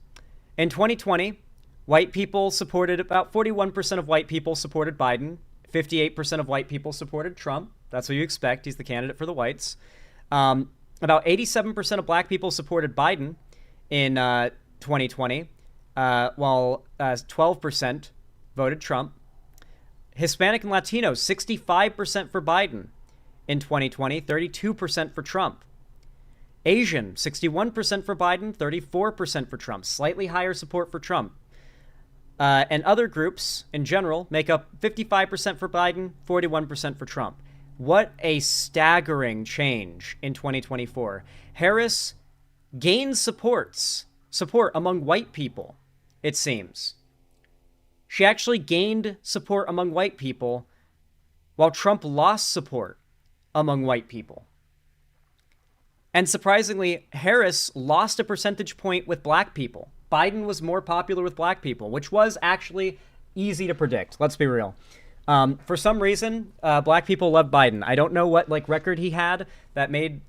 in 2020, white people supported, about 41% of white people supported Biden, 58% of white people supported Trump. That's what you expect. He's the candidate for the whites. About 87% of black people supported Biden in 2020, while 12% voted Trump. Hispanic and Latinos, 65% for Biden in 2020, 32% for Trump. Asian, 61% for Biden, 34% for Trump. Slightly higher support for Trump. And other groups, in general, make up 55% for Biden, 41% for Trump. What a staggering change in 2024. Harris gained support among white people, it seems. She actually gained support among white people, while Trump lost support among white people. And surprisingly, Harris lost a percentage point with black people. Biden was more popular with black people, which was actually easy to predict. Let's be real. For some reason, black people love Biden. I don't know what record he had that made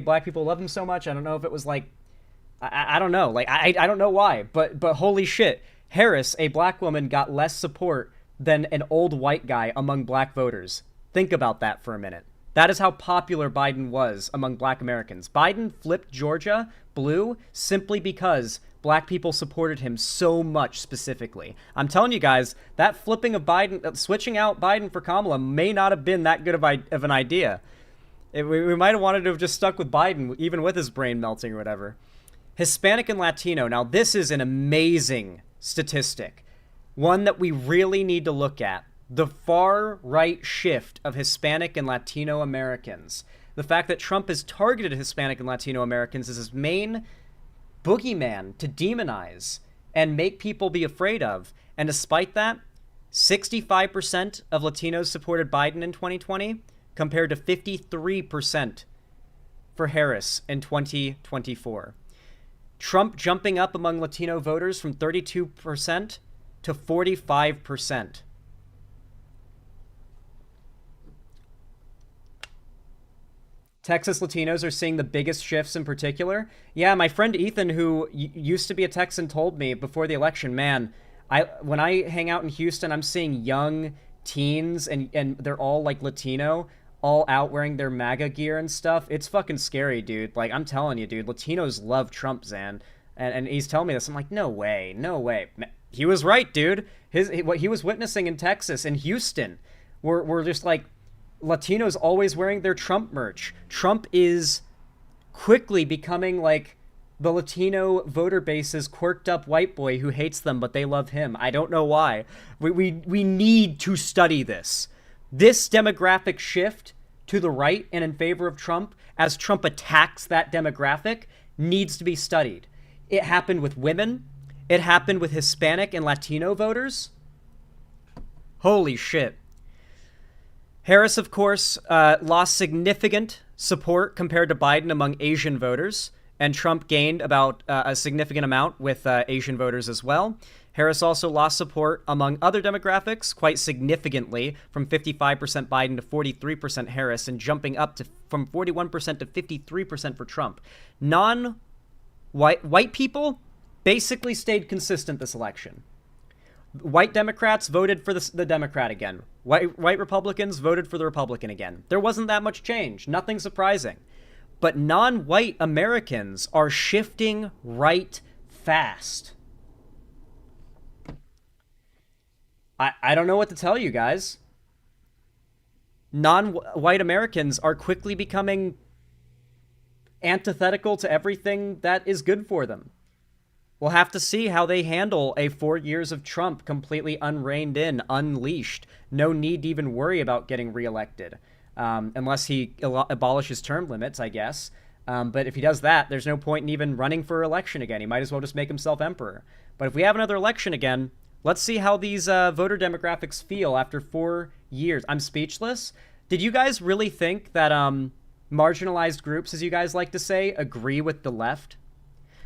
black people love him so much. I don't know if it was I don't know. I don't know why, but holy shit. Harris, a black woman, got less support than an old white guy among black voters. Think about that for a minute. That is how popular Biden was among black Americans. Biden flipped Georgia blue simply because black people supported him so much specifically. I'm telling you guys, that flipping of Biden, switching out Biden for Kamala may not have been that good of an idea. We might have wanted to have just stuck with Biden, even with his brain melting or whatever. Hispanic and Latino. Now, this is an amazing statistic. one that we really need to look at. The far right shift of Hispanic and Latino Americans. The fact that Trump has targeted Hispanic and Latino Americans as his main boogeyman to demonize and make people be afraid of. And despite that, 65% of Latinos supported Biden in 2020 compared to 53% for Harris in 2024. Trump jumping up among Latino voters from 32% to 45%. Texas Latinos are seeing the biggest shifts in particular. Yeah, my friend Ethan, who used to be a Texan, told me before the election, man, when I hang out in Houston, I'm seeing young teens and they're all like Latino, all out wearing their MAGA gear and stuff. It's fucking scary, dude. Like, I'm telling you, dude, Latinos love Trump, Zan. And he's telling me this. I'm like, no way, no way. He was right, dude. What he was witnessing in Texas and Houston were just like Latinos always wearing their Trump merch. Trump is quickly becoming like the Latino voter base's quirked up white boy who hates them, but they love him. I don't know why. We need to study this. This demographic shift to the right and in favor of Trump as Trump attacks that demographic needs to be studied. It happened with women. It happened with Hispanic and Latino voters. Holy shit. Harris, of course, lost significant support compared to Biden among Asian voters, and Trump gained about a significant amount with Asian voters as well. Harris also lost support among other demographics quite significantly, from 55% Biden to 43% Harris, and jumping up to from 41% to 53% for Trump. White people basically stayed consistent this election. White Democrats voted for the Democrat again. White Republicans voted for the Republican again. There wasn't that much change. Nothing surprising. But non-white Americans are shifting right fast. I don't know what to tell you guys. Non-white Americans are quickly becoming antithetical to everything that is good for them. We'll have to see how they handle a 4 years of Trump completely unreined in, unleashed. No need to even worry about getting reelected, unless he abolishes term limits, I guess. But if he does that, there's no point in even running for election again. He might as well just make himself emperor. But if we have another election again, let's see how these voter demographics feel after 4 years. I'm speechless. Did you guys really think that marginalized groups, as you guys like to say, agree with the left?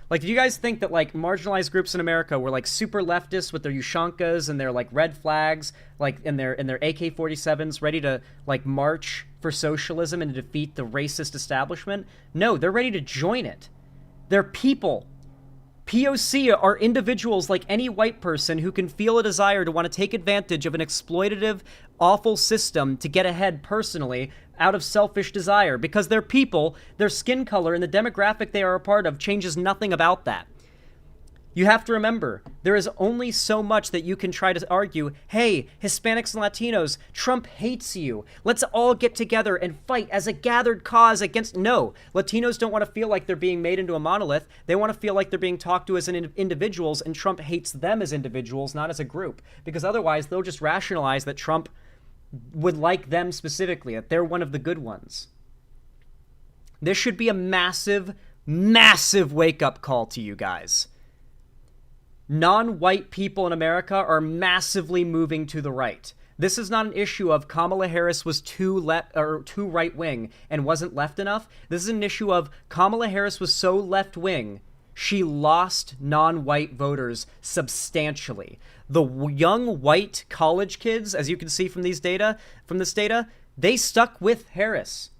Like, do you guys think that, like, marginalized groups in America were, like, super leftists with their Ushankas and their, like, red flags, like, in their AK-47s, ready to, like, march for socialism and to defeat the racist establishment? No, they're ready to join it. They're people. POC are individuals like any white person who can feel a desire to want to take advantage of an exploitative, awful system to get ahead personally out of selfish desire, because they're people, their skin color, and the demographic they are a part of changes nothing about that. You have to remember, there is only so much that you can try to argue, hey, Hispanics and Latinos, Trump hates you. Let's all get together and fight as a gathered cause against... No, Latinos don't want to feel like they're being made into a monolith. They want to feel like they're being talked to as individuals, and Trump hates them as individuals, not as a group. Because otherwise, they'll just rationalize that Trump would like them specifically, that they're one of the good ones. This should be a massive, massive wake-up call to you guys. Non-white people in America are massively moving to the right. This is not an issue of Kamala Harris was too right-wing and wasn't left enough. This is an issue of Kamala Harris was so left-wing, she lost non-white voters substantially. The young white college kids, as you can see from this data, they stuck with Harris.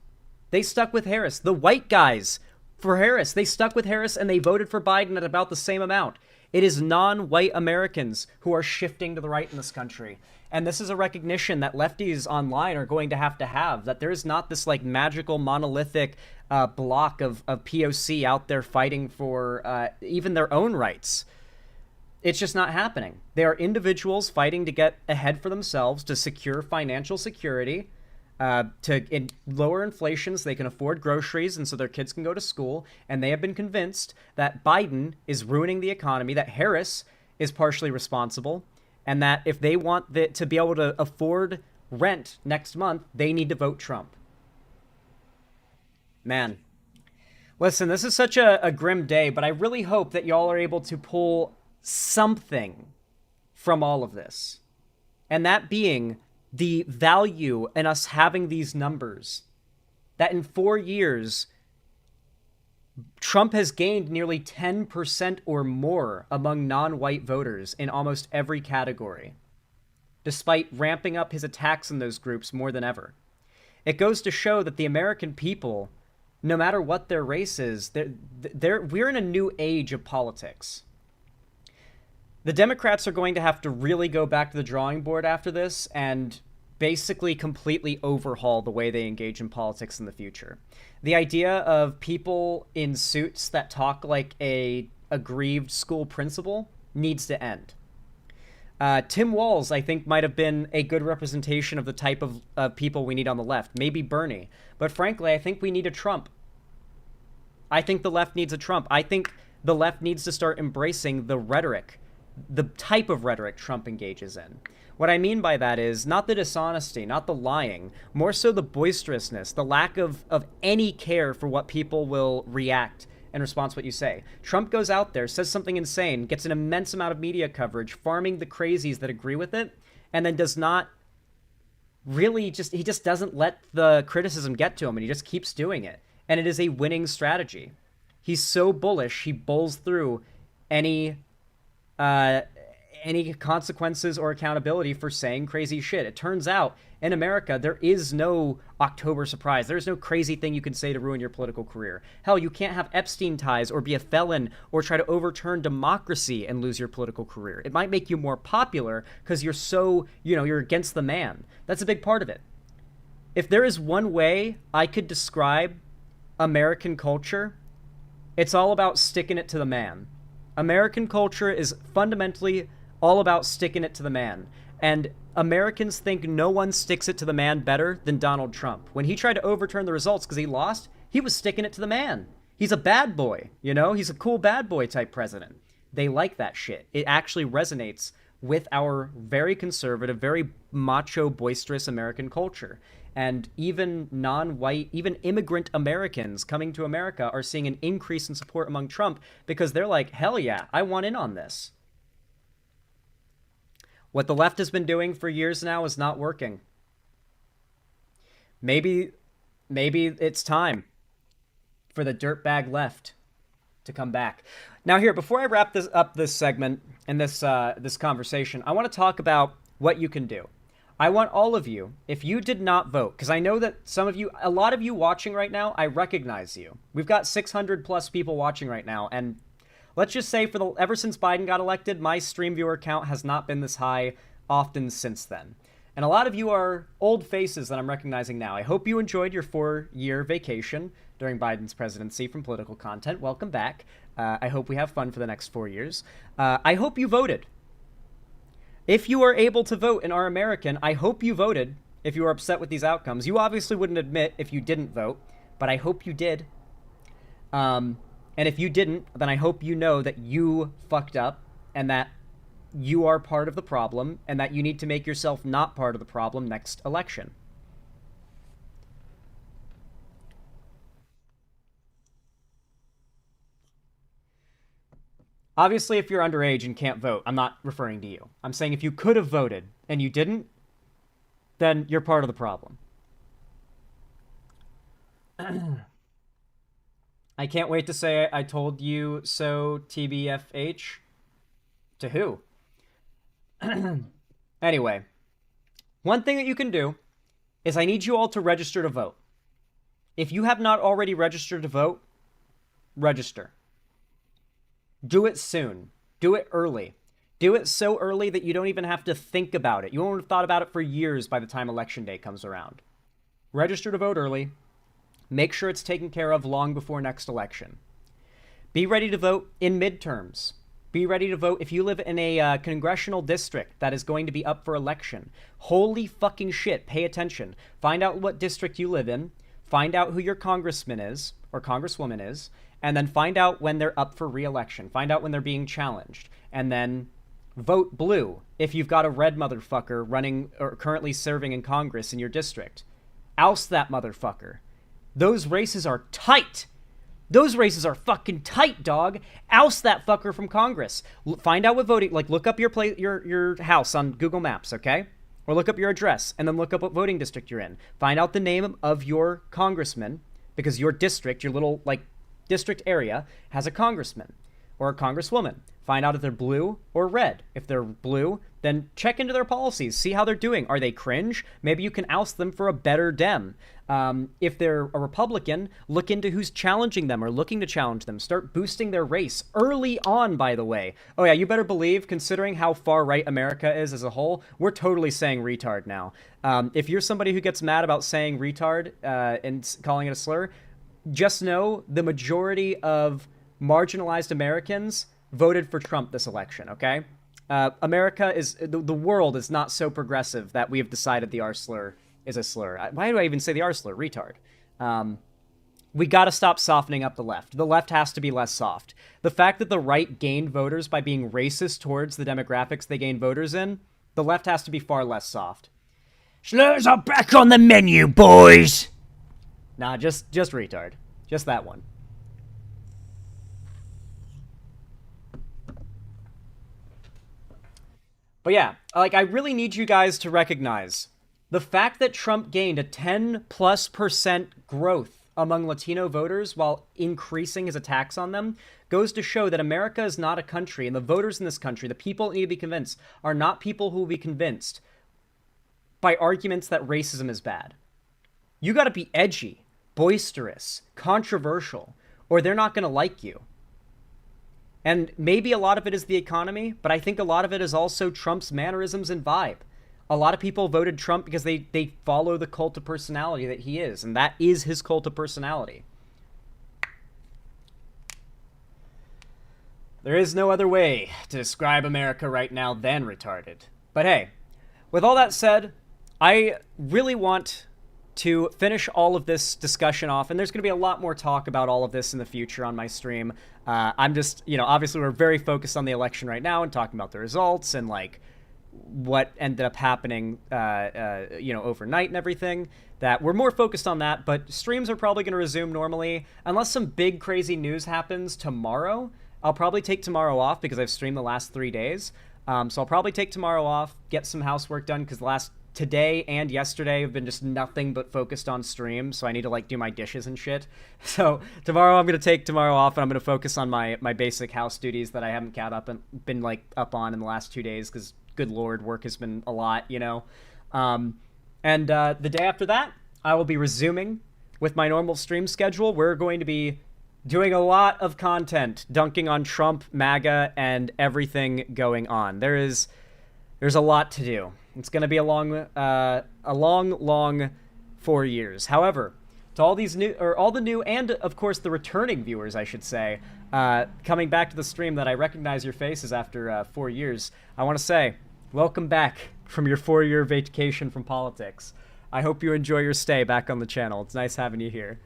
They stuck with Harris. The white guys for Harris, they stuck with Harris and they voted for Biden at about the same amount. It is non-white Americans who are shifting to the right in this country. And this is a recognition that lefties online are going to have, that there is not this like magical monolithic block of POC out there fighting for even their own rights. It's just not happening. They are individuals fighting to get ahead for themselves, to secure financial security, to lower inflation so they can afford groceries and so their kids can go to school. And they have been convinced that Biden is ruining the economy, that Harris is partially responsible, and that if they want to be able to afford rent next month, they need to vote Trump. Man. Listen, this is such a grim day, but I really hope that y'all are able to pull something from all of this. And that being the value in us having these numbers. That in 4 years, Trump has gained nearly 10% or more among non-white voters in almost every category, despite ramping up his attacks on those groups more than ever. It goes to show that the American people, no matter what their race is, we're in a new age of politics. The Democrats are going to have to really go back to the drawing board after this and basically completely overhaul the way they engage in politics in the future. The idea of people in suits that talk like a aggrieved school principal needs to end. Tim Walz, I think, might have been a good representation of the type of people we need on the left. Maybe Bernie. But frankly, I think we need a Trump. I think the left needs a Trump. I think the left needs to start embracing the rhetoric, the type of rhetoric Trump engages in. What I mean by that is not the dishonesty, not the lying, more so the boisterousness, the lack of any care for what people will react in response to what you say. Trump goes out there, says something insane, gets an immense amount of media coverage, farming the crazies that agree with it, and then does not really he just doesn't let the criticism get to him, and he just keeps doing it. And it is a winning strategy. He's so bullish, he bowls through any consequences or accountability for saying crazy shit. It turns out in America, there is no October surprise. There's no crazy thing you can say to ruin your political career. Hell, you can't have Epstein ties or be a felon or try to overturn democracy and lose your political career. It might make you more popular because you're so, you're against the man. That's a big part of it. If there is one way I could describe American culture, it's all about sticking it to the man. American culture is fundamentally all about sticking it to the man. And Americans think no one sticks it to the man better than Donald Trump. When he tried to overturn the results because he lost, he was sticking it to the man. He's a bad boy, He's a cool bad boy type president. They like that shit. It actually resonates with our very conservative, very macho, boisterous American culture. And even non-white, even immigrant Americans coming to America are seeing an increase in support among Trump because they're like, hell yeah, I want in on this. What the left has been doing for years now is not working. Maybe it's time for the dirtbag left to come back. Now here, before I wrap this segment and this conversation, I want to talk about what you can do. I want all of you, if you did not vote, because I know that a lot of you watching right now, I recognize you. We've got 600 plus people watching right now, and let's just say ever since Biden got elected, my stream viewer count has not been this high often since then. And a lot of you are old faces that I'm recognizing now. I hope you enjoyed your 4-year vacation during Biden's presidency from political content. Welcome back. I hope we have fun for the next 4 years. I hope you voted. If you are able to vote and are American, I hope you voted if you are upset with these outcomes. You obviously wouldn't admit if you didn't vote, but I hope you did. And if you didn't, then I hope you know that you fucked up and that you are part of the problem and that you need to make yourself not part of the problem next election. Obviously, if you're underage and can't vote, I'm not referring to you. I'm saying if you could have voted and you didn't, then you're part of the problem. I can't wait to say I told you so, TBFH. To who? Anyway, one thing that you can do is I need you all to register to vote. If you have not already registered to vote, register. Do it soon. Do it early. Do it so early that you don't even have to think about it. You won't have thought about it for years by the time election day comes around. Register to vote early. Make sure it's taken care of long before next election. Be ready to vote in midterms. Be ready to vote if you live in a congressional district that is going to be up for election. Holy fucking shit, pay attention. Find out what district you live in. Find out who your congressman is or congresswoman is. And then find out when they're up for re-election. Find out when they're being challenged. And then Vote blue if you've got a red motherfucker running or currently serving in Congress in your district. Oust that motherfucker. Those races are tight. Those races are fucking tight, dog. Oust that fucker from Congress. Find out what voting, like look up your house on Google Maps, okay? Or look up your address and then look up what voting district you're in. Find out the name of your congressman, because your district, your little like district area has a congressman or a congresswoman. Find out if they're blue or red. If they're blue, then check into their policies. See how they're doing. Are they cringe? Maybe you can oust them for a better Dem. If they're a Republican, look into who's challenging them or looking to challenge them. Start boosting their race early on, by the way. Oh yeah, you better believe, considering how far right America is as a whole, we're totally saying retard now. If you're somebody who gets mad about saying retard and calling it a slur, just know the majority of marginalized Americans voted for Trump this election, okay? America is, the world is not so progressive that we have decided the R slur is a slur. Why do I even say the R slur? Retard. We gotta stop softening up the left. The left has to be less soft. The fact that the right gained voters by being racist towards the demographics they gained voters in, the left has to be far less soft. Slurs are back on the menu, boys! Nah, just retard. Just that one. But yeah, like, I really need you guys to recognize the fact that Trump gained a 10+% growth among Latino voters while increasing his attacks on them goes to show that America is not a country, and the voters in this country, the people that need to be convinced, are not people who will be convinced by arguments that racism is bad. You gotta be edgy, boisterous, controversial, or they're not gonna like you. And maybe a lot of it is the economy, but I think a lot of it is also Trump's mannerisms and vibe. A lot of people voted Trump because they follow the cult of personality that he is, and that is his cult of personality. There is no other way to describe America right now than retarded. But hey, with all that said, I really want to finish all of this discussion off, and there's going to be a lot more talk about all of this in the future on my stream. I'm just, obviously we're very focused on the election right now and talking about the results and, like, what ended up happening, overnight and everything, that we're more focused on that, but streams are probably going to resume normally, unless some big crazy news happens tomorrow. I'll probably take tomorrow off because I've streamed the last 3 days, so I'll probably take tomorrow off, get some housework done, because today and yesterday have been just nothing but focused on stream, so I need to, like, do my dishes and shit. So tomorrow I'm going to take tomorrow off, and I'm going to focus on my basic house duties that I haven't caught up and been, like, up on in the last 2 days, because, good lord, work has been a lot, And the day after that, I will be resuming with my normal stream schedule. We're going to be doing a lot of content, dunking on Trump, MAGA, and everything going on. There's a lot to do. It's going to be a long 4 years. However, to all the new and of course the returning viewers, I should say, coming back to the stream that I recognize your faces after 4 years, I want to say, welcome back from your 4-year vacation from politics. I hope you enjoy your stay back on the channel. It's nice having you here.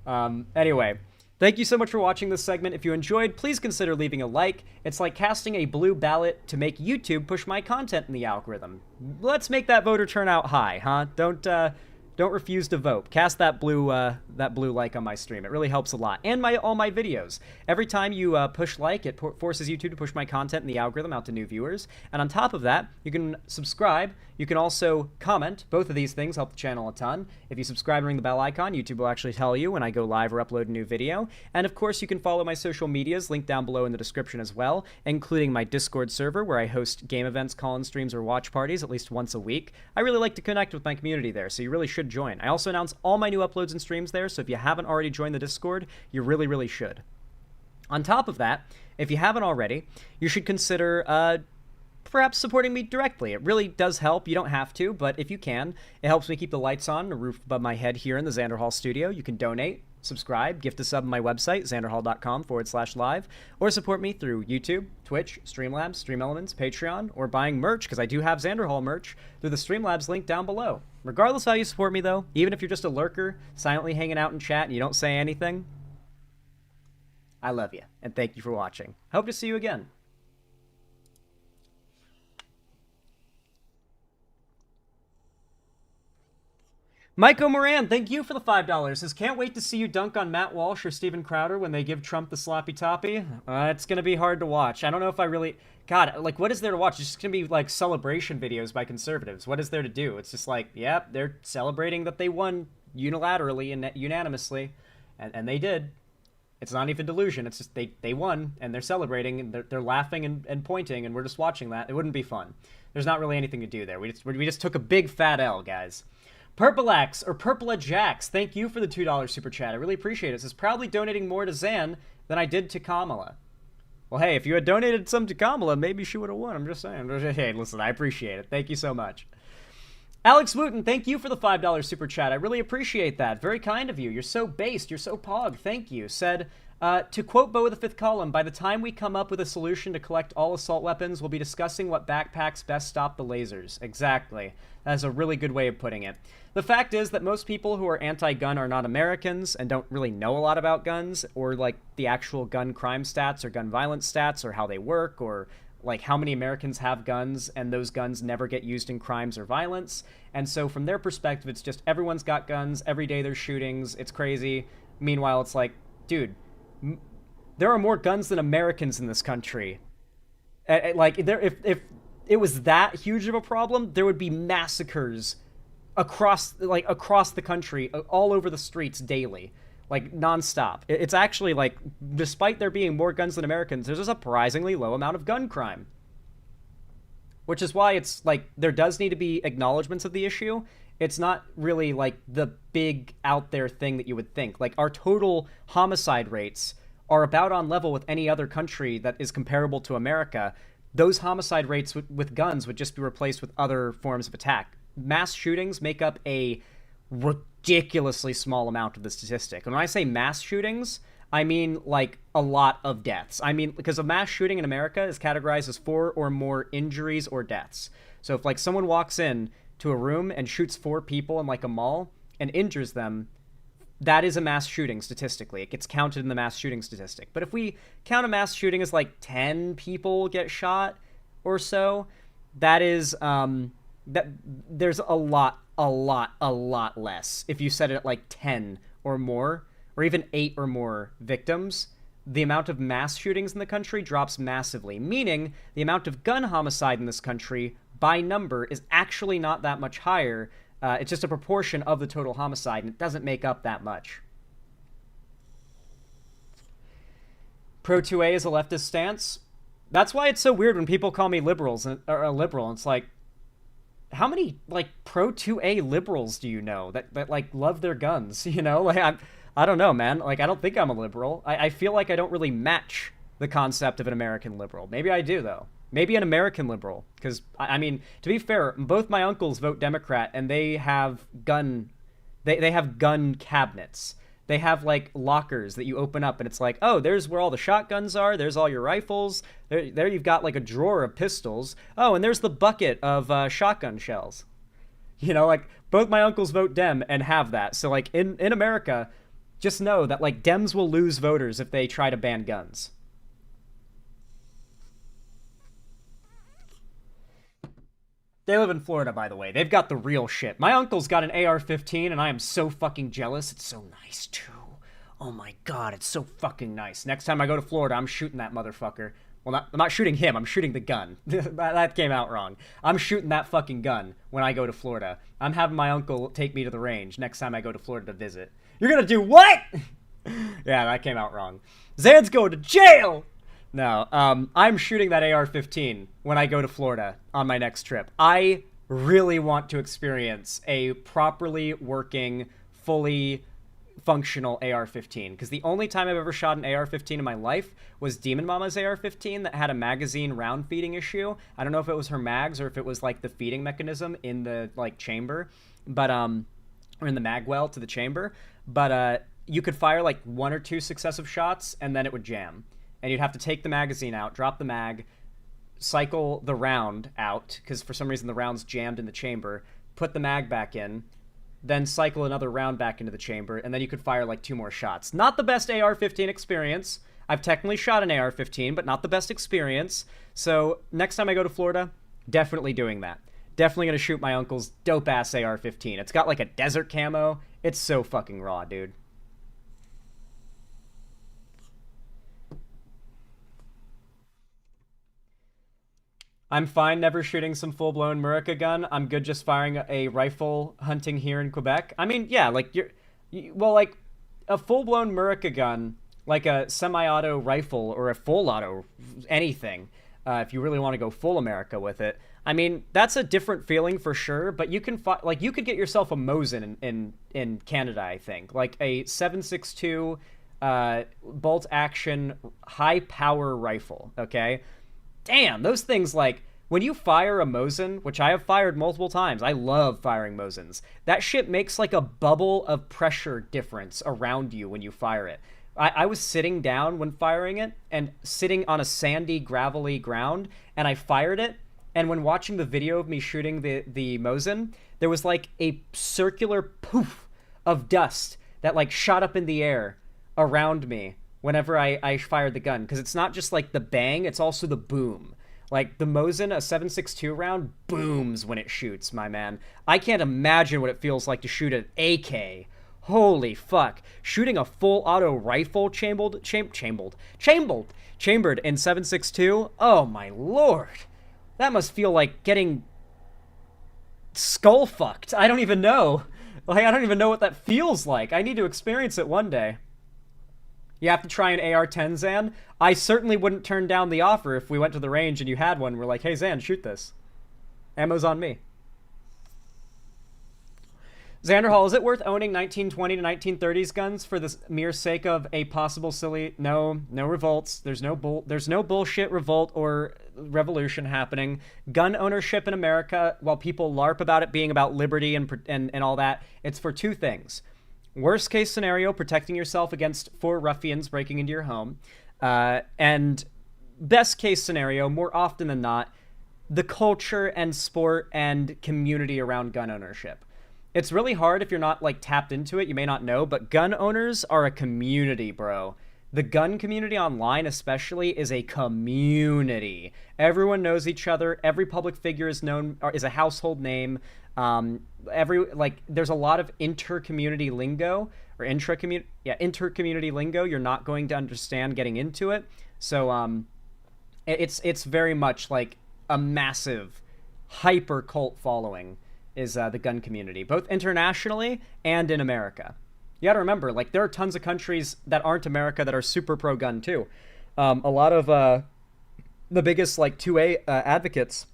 Anyway, thank you so much for watching this segment. If you enjoyed, please consider leaving a like. It's like casting a blue ballot to make YouTube push my content in the algorithm. Let's make that voter turnout high, huh? Don't refuse to vote. Cast that blue like on my stream. It really helps a lot. And all my videos. Every time you push like, it forces YouTube to push my content in the algorithm out to new viewers. And on top of that, you can subscribe. You can also comment. Both of these things help the channel a ton. If you subscribe and ring the bell icon, YouTube will actually tell you when I go live or upload a new video. And of course, you can follow my social medias, linked down below in the description as well, including my Discord server, where I host game events, call-in streams, or watch parties at least once a week. I really like to connect with my community there, so you really should join. I also announce all my new uploads and streams there, so if you haven't already joined the Discord, you really, really should. On top of that, if you haven't already, you should consider perhaps supporting me directly. It really does help. You don't have to, but if you can, it helps me keep the lights on, the roof above my head here in the Xander Hall studio. You can donate, subscribe, gift a sub on my website, xanderhall.com/live, or support me through YouTube, Twitch, Streamlabs, Stream Elements, Patreon, or buying merch, because I do have Xander Hall merch, through the Streamlabs link down below. Regardless of how you support me, though, even if you're just a lurker, silently hanging out in chat and you don't say anything, I love you, and thank you for watching. I hope to see you again. Michael Moran, thank you for the $5. Says, can't wait to see you dunk on Matt Walsh or Steven Crowder when they give Trump the sloppy toppy. It's going to be hard to watch. I don't know if I really... God, like, what is there to watch? It's just going to be, like, celebration videos by conservatives. What is there to do? It's just like, yep, they're celebrating that they won unilaterally and unanimously. And they did. It's not even delusion. It's just they won, and they're celebrating, and they're laughing and pointing, and we're just watching that. It wouldn't be fun. There's not really anything to do there. We just took a big fat L, guys. Purplex, or Purplejax, thank you for the $2 super chat. I really appreciate it. It says, proudly donating more to Zan than I did to Kamala. Well, hey, if you had donated some to Kamala, maybe she would have won. I'm just saying. Hey, listen, I appreciate it. Thank you so much. Alex Wooten, thank you for the $5 super chat. I really appreciate that. Very kind of you. You're so based. You're so pog. Thank you. Said, to quote Bo of the Fifth Column, by the time we come up with a solution to collect all assault weapons, we'll be discussing what backpacks best stop the lasers. Exactly. That's a really good way of putting it. The fact is that most people who are anti-gun are not Americans and don't really know a lot about guns or, like, the actual gun crime stats or gun violence stats or how they work or, like, how many Americans have guns and those guns never get used in crimes or violence. And so from their perspective, it's just everyone's got guns. Every day there's shootings. It's crazy. Meanwhile, it's like, dude, there are more guns than Americans in this country. If it was that huge of a problem, there would be massacres across the country, all over the streets daily, like nonstop. It's actually like, despite there being more guns than Americans, there's a surprisingly low amount of gun crime. Which is why it's like, there does need to be acknowledgments of the issue. It's not really like the big out there thing that you would think. Like, our total homicide rates are about on level with any other country that is comparable to America. Those homicide rates with guns would just be replaced with other forms of attack. Mass shootings make up a ridiculously small amount of the statistic. And when I say mass shootings, I mean like a lot of deaths. I mean, because a mass shooting in America is categorized as 4 or more injuries or deaths. So if like someone walks in to a room and shoots 4 people in like a mall and injures them, that is a mass shooting statistically. It gets counted in the mass shooting statistic. But if we count a mass shooting as like 10 people get shot or so, that is that there's a lot less. If you set it at like 10 or more, or even 8 or more victims, the amount of mass shootings in the country drops massively, meaning the amount of gun homicide in this country by number is actually not that much higher. It's just a proportion of the total homicide, and it doesn't make up that much. Pro-2A is a leftist stance. That's why it's so weird when people call me liberals or a liberal. And it's like, how many like pro-2A liberals do you know that like love their guns? You know, like I don't know, man. Like, I don't think I'm a liberal. I feel like I don't really match the concept of an American liberal. Maybe I do, though. Maybe an American liberal. Because, I mean, to be fair, both my uncles vote Democrat, and they have gun cabinets. They have, like, lockers that you open up, and it's like, oh, there's where all the shotguns are. There's all your rifles. There you've got, like, a drawer of pistols. Oh, and there's the bucket of shotgun shells. You know, like, both my uncles vote Dem and have that. So, like, in America, just know that, like, Dems will lose voters if they try to ban guns. They live in Florida, by the way. They've got the real shit. My uncle's got an AR-15, and I am so fucking jealous. It's so nice, too. Oh my god, it's so fucking nice. Next time I go to Florida, I'm shooting that motherfucker. Well, I'm not shooting him. I'm shooting the gun. That came out wrong. I'm shooting that fucking gun when I go to Florida. I'm having my uncle take me to the range next time I go to Florida to visit. You're gonna do what? Yeah, that came out wrong. Zan's going to jail! No, I'm shooting that AR-15 when I go to Florida on my next trip. I really want to experience a properly working, fully functional AR-15, because the only time I've ever shot an AR-15 in my life was Demon Mama's AR-15 that had a magazine round feeding issue. I don't know if it was her mags or if it was like the feeding mechanism in the like chamber, but or in the mag well to the chamber, but you could fire like 1 or 2 successive shots and then it would jam. And you'd have to take the magazine out, drop the mag, cycle the round out, because for some reason the round's jammed in the chamber, put the mag back in, then cycle another round back into the chamber, and then you could fire like 2 more shots. Not the best AR-15 experience. I've technically shot an AR-15, but not the best experience. So next time I go to Florida, definitely doing that. definitely gonna shoot my uncle's dope-ass AR-15. It's got like a desert camo. It's so fucking raw, dude. I'm fine never shooting some full-blown Murica gun. I'm good just firing a rifle hunting here in Quebec. I mean, yeah, like well, like a full-blown Murica gun, like a semi-auto rifle or a full auto anything, if you really want to go full America with it. I mean, that's a different feeling for sure, but you can like you could get yourself a Mosin in Canada, I think. Like a 7.62 bolt action high power rifle, okay? Damn, those things, like, when you fire a Mosin, which I have fired multiple times, I love firing Mosins, that shit makes, like, a bubble of pressure difference around you when you fire it. I was sitting down when firing it, and sitting on a sandy, gravelly ground, and I fired it, and when watching the video of me shooting the Mosin, there was, like, a circular poof of dust that, like, shot up in the air around me whenever I fired the gun, because it's not just like the bang, it's also the boom. Like the Mosin, a 7.62 round, booms when it shoots, my man. I can't imagine what it feels like to shoot an AK. Holy fuck. Shooting a full auto rifle chambered in 7.62? Oh my lord. That must feel like getting skull fucked. I don't even know. Like, I don't even know what that feels like. I need to experience it one day. You have to try an AR-10, Zan. I certainly wouldn't turn down the offer if we went to the range and you had one. We're like, hey, Zan, shoot this. Ammo's on me. Xander Hall, is it worth owning 1920 to 1930s guns for the mere sake of a possible silly... No revolts. There's no bullshit revolt or revolution happening. Gun ownership in America, while people LARP about it being about liberty and all that, it's for two things. Worst case scenario, protecting yourself against 4 ruffians breaking into your home. And best case scenario, more often than not, the culture and sport and community around gun ownership. It's really hard if you're not, like, tapped into it. You may not know, but gun owners are a community, bro. The gun community online especially is a community. Everyone knows each other. Every public figure is known, or is a household name. There's a lot of inter-community lingo, or inter-community lingo you're not going to understand getting into it. So it's very much like a massive hyper cult following is the gun community, both internationally and in America. You gotta remember, like, there are tons of countries that aren't America that are super pro-gun too. A lot of the biggest, like, 2A advocates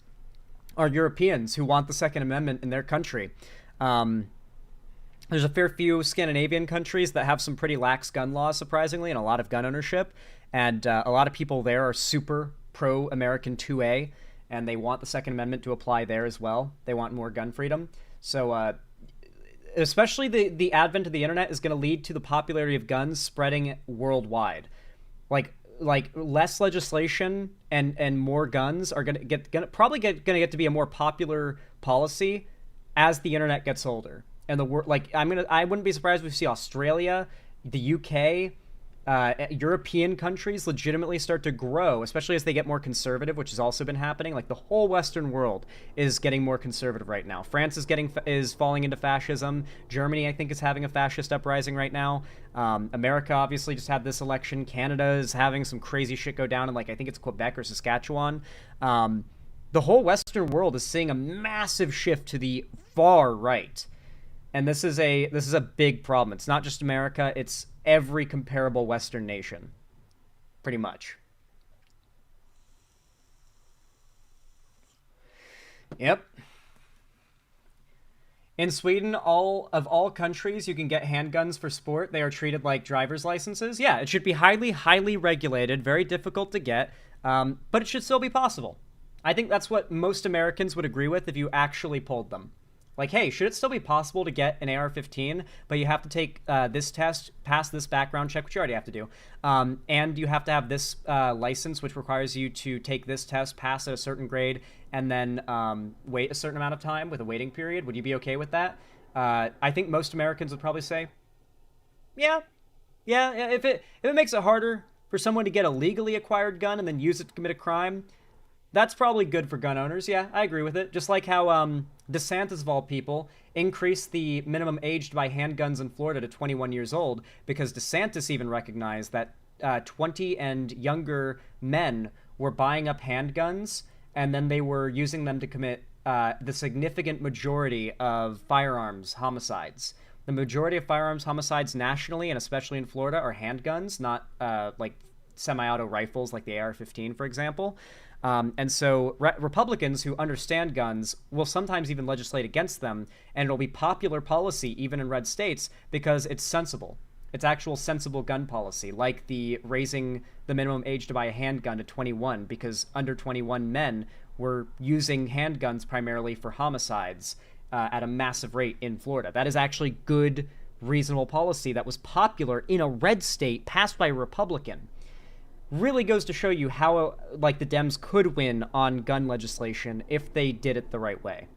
are Europeans who want the Second Amendment in their country. There's a fair few Scandinavian countries that have some pretty lax gun laws, surprisingly, and a lot of gun ownership. And a lot of people there are super pro-American 2A, and they want the Second Amendment to apply there as well. They want more gun freedom. So especially the advent of the internet is going to lead to the popularity of guns spreading worldwide. Like less legislation and more guns are gonna get to be a more popular policy as the internet gets older. And I wouldn't be surprised if we see Australia, the UK, European countries legitimately start to grow, especially as they get more conservative, which has also been happening. Like, the whole Western world is getting more conservative right now. France is falling into fascism. Germany, I think, is having a fascist uprising right now. America obviously just had this election. Canada is having some crazy shit go down in, like, I think it's Quebec or Saskatchewan. The whole Western world is seeing a massive shift to the far right. And this is a big problem. It's not just America, it's every comparable Western nation, pretty much. Yep. In Sweden, all countries, you can get handguns for sport. They are treated like driver's licenses. Yeah, it should be highly, highly regulated, very difficult to get, but it should still be possible. I think that's what most Americans would agree with if you actually polled them. Like, hey, should it still be possible to get an AR-15, but you have to take this test, pass this background check, which you already have to do, and you have to have this license, which requires you to take this test, pass at a certain grade, and then wait a certain amount of time with a waiting period? Would you be okay with that? I think most Americans would probably say, yeah. If it makes it harder for someone to get a legally acquired gun and then use it to commit a crime, That's probably good for gun owners. Yeah, I agree with it. Just like how DeSantis, of all people, increased the minimum age to buy handguns in Florida to 21 years old because DeSantis even recognized that 20 and younger men were buying up handguns and then they were using them to commit the significant majority of firearms homicides. The majority of firearms homicides nationally, and especially in Florida, are handguns, not like semi-auto rifles like the AR-15, for example. And so Republicans who understand guns will sometimes even legislate against them, and it'll be popular policy even in red states because it's sensible. It's actual sensible gun policy, like the raising the minimum age to buy a handgun to 21 because under 21 men were using handguns primarily for homicides at a massive rate in Florida. That is actually good, reasonable policy that was popular in a red state passed by a Republican. Really goes to show you how, like, the Dems could win on gun legislation if they did it the right way.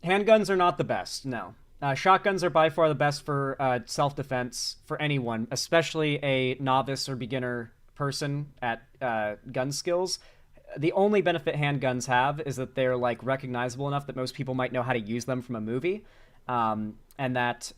Handguns are not the best, no. Shotguns are by far the best for self-defense for anyone, especially a novice or beginner person at gun skills. The only benefit handguns have is that they're, like, recognizable enough that most people might know how to use them from a movie. And that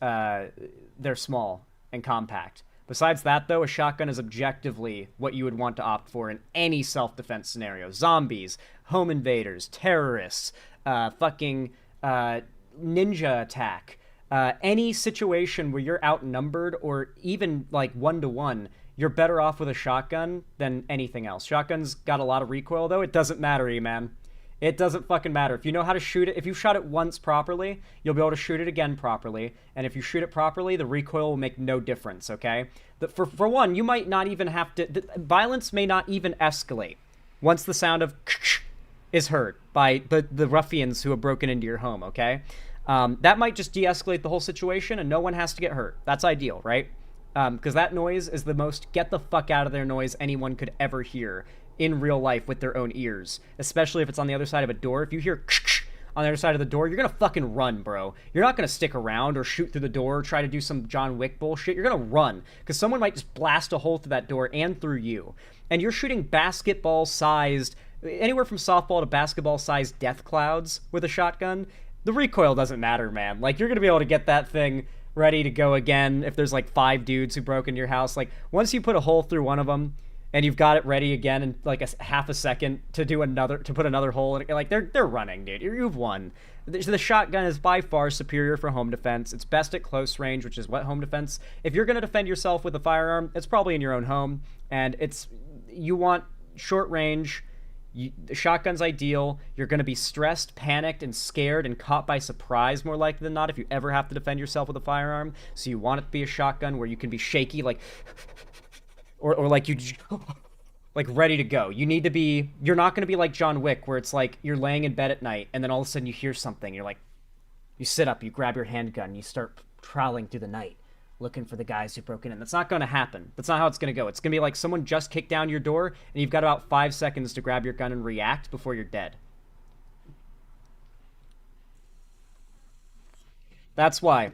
they're small and compact. Besides that, though, a shotgun is objectively what you would want to opt for in any self-defense scenario. Zombies, home invaders, terrorists, fucking ninja attack. Any situation where you're outnumbered or even, like, 1-to-1, you're better off with a shotgun than anything else. Shotgun's got a lot of recoil, though. It doesn't matter, E-man. It doesn't fucking matter. If you know how to shoot it, if you shot it once properly, you'll be able to shoot it again properly. And if you shoot it properly, the recoil will make no difference, okay? For one, you might not even have to... violence may not even escalate once the sound of is heard by the ruffians who have broken into your home, okay? That might just de-escalate the whole situation and no one has to get hurt. That's ideal, right? Because that noise is the most get the fuck out of there noise anyone could ever hear in real life with their own ears, especially if it's on the other side of a door. If you hear on the other side of the door, you're gonna fucking run, bro. You're not gonna stick around or shoot through the door or try to do some John Wick bullshit. You're gonna run, because someone might just blast a hole through that door and through you. And you're shooting basketball-sized, anywhere from softball to basketball-sized death clouds with a shotgun. The recoil doesn't matter, man. Like, you're gonna be able to get that thing ready to go again if there's, like, 5 dudes who broke into your house. Like, once you put a hole through one of them, and you've got it ready again in like a half a second to put another hole in it. Like, they're running, dude. You've won. The shotgun is by far superior for home defense. It's best at close range, which is what home defense. If you're gonna defend yourself with a firearm, it's probably in your own home, and you want short range. The shotgun's ideal. You're gonna be stressed, panicked, and scared, and caught by surprise more likely than not if you ever have to defend yourself with a firearm. So you want it to be a shotgun where you can be shaky, like. Or like you, like, ready to go. You're not going to be like John Wick, where it's like you're laying in bed at night, and then all of a sudden you hear something. You're like, you sit up, you grab your handgun, you start prowling through the night, looking for the guys who broke in. That's not going to happen. That's not how it's going to go. It's going to be like someone just kicked down your door, and you've got about 5 seconds to grab your gun and react before you're dead. That's why.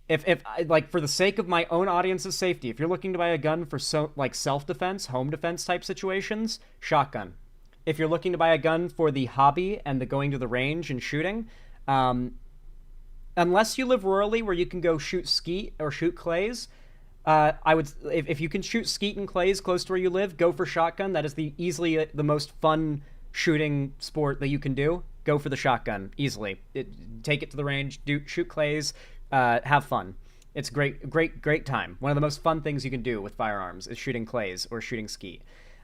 If like, for the sake of my own audience's safety, if you're looking to buy a gun for like self-defense, home defense type situations, shotgun. If you're looking to buy a gun for the hobby and the going to the range and shooting, unless you live rurally where you can go shoot skeet or shoot clays, I would, if you can shoot skeet and clays close to where you live, go for shotgun. That is easily the most fun shooting sport that you can do. Go for the shotgun easily. Take it to the range, shoot clays. Have fun. It's great time. One of the most fun things you can do with firearms is shooting clays or shooting skeet.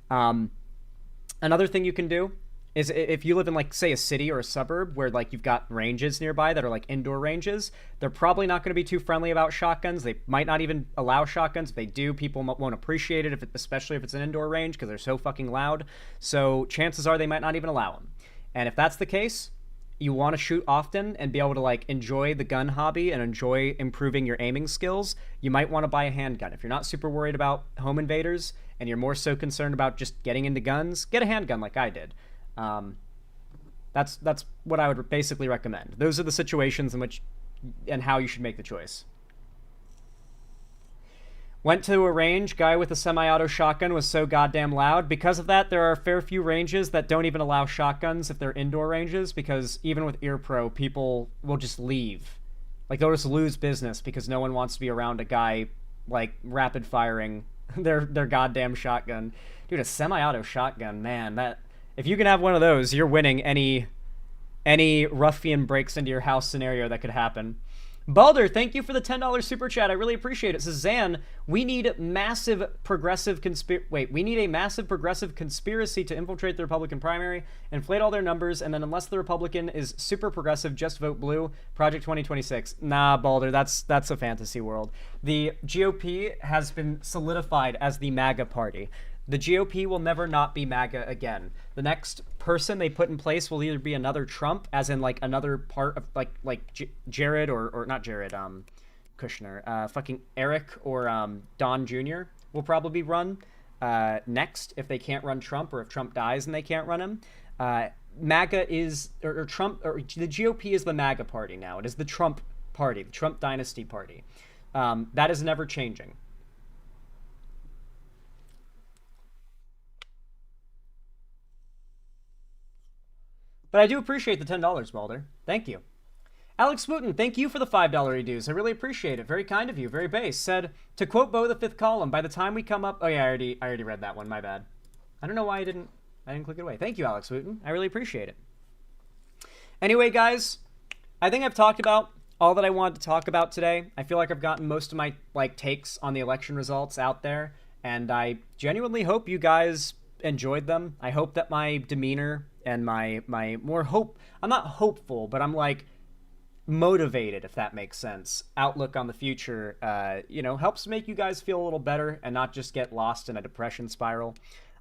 Another thing you can do is if you live in, like, say, a city or a suburb where, like, you've got ranges nearby that are, like, indoor ranges, they're probably not going to be too friendly about shotguns. They might not even allow shotguns. If they do, people won't appreciate it, especially if it's an indoor range, because they're so fucking loud. So chances are they might not even allow them. And if that's the case, you want to shoot often and be able to, like, enjoy the gun hobby and enjoy improving your aiming skills, you might want to buy a handgun. If you're not super worried about home invaders and you're more so concerned about just getting into guns, get a handgun like I did. That's what I would basically recommend. Those are the situations in which and how you should make the choice. Went to a range, guy with a semi-auto shotgun was so goddamn loud. Because of that, there are a fair few ranges that don't even allow shotguns if they're indoor ranges, because even with Ear Pro, people will just leave. Like, they'll just lose business because no one wants to be around a guy, like, rapid-firing their goddamn shotgun. Dude, a semi-auto shotgun, man, that... If you can have one of those, you're winning any ruffian breaks into your house scenario that could happen. Balder, thank you for the $10 super chat. I really appreciate it. Says Zan, we need a massive progressive conspiracy to infiltrate the Republican primary, inflate all their numbers, and then unless the Republican is super progressive, just vote blue. Project 2026. Nah, Balder, that's a fantasy world. The GOP has been solidified as the MAGA party. The GOP will never not be MAGA again. The next person they put in place will either be another Trump, as in like another part of like Jared or not Jared, Kushner, fucking Eric or Don Jr. will probably run next if they can't run Trump, or if Trump dies and they can't run him. MAGA is or Trump, or the GOP is the MAGA party now. It is the Trump party, the Trump dynasty party. That is never changing. But I do appreciate the $10, Balder. Thank you. Alex Wooten, thank you for the $5 reduce. I really appreciate it. Very kind of you. Very base. Said, to quote Bo the fifth column, by the time we come up... Oh, yeah, I already read that one. My bad. I don't know why I didn't click it away. Thank you, Alex Wooten. I really appreciate it. Anyway, guys, I think I've talked about all that I wanted to talk about today. I feel like I've gotten most of my takes on the election results out there, and I genuinely hope you guys enjoyed them. I hope that my demeanor and my more hope... I'm not hopeful, but I'm motivated, if that makes sense. Outlook on the future, helps make you guys feel a little better and not just get lost in a depression spiral.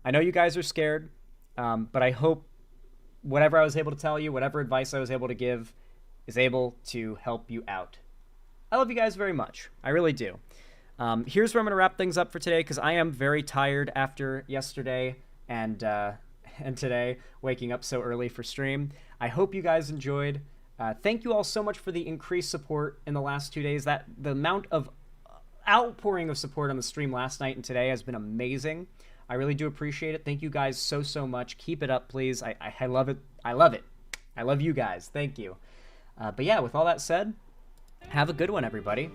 I know you guys are scared, but I hope whatever I was able to tell you, whatever advice I was able to give, is able to help you out. I love you guys very much. I really do. Here's where I'm going to wrap things up for today, because I am very tired after yesterday and today, waking up so early for stream. I hope you guys enjoyed. Thank you all so much for the increased support in the last 2 days. The amount of outpouring of support on the stream last night and today has been amazing. I really do appreciate it. Thank you guys so much. Keep it up, please. I love it. I love it. I love you guys. Thank you. But yeah, with all that said, have a good one, everybody.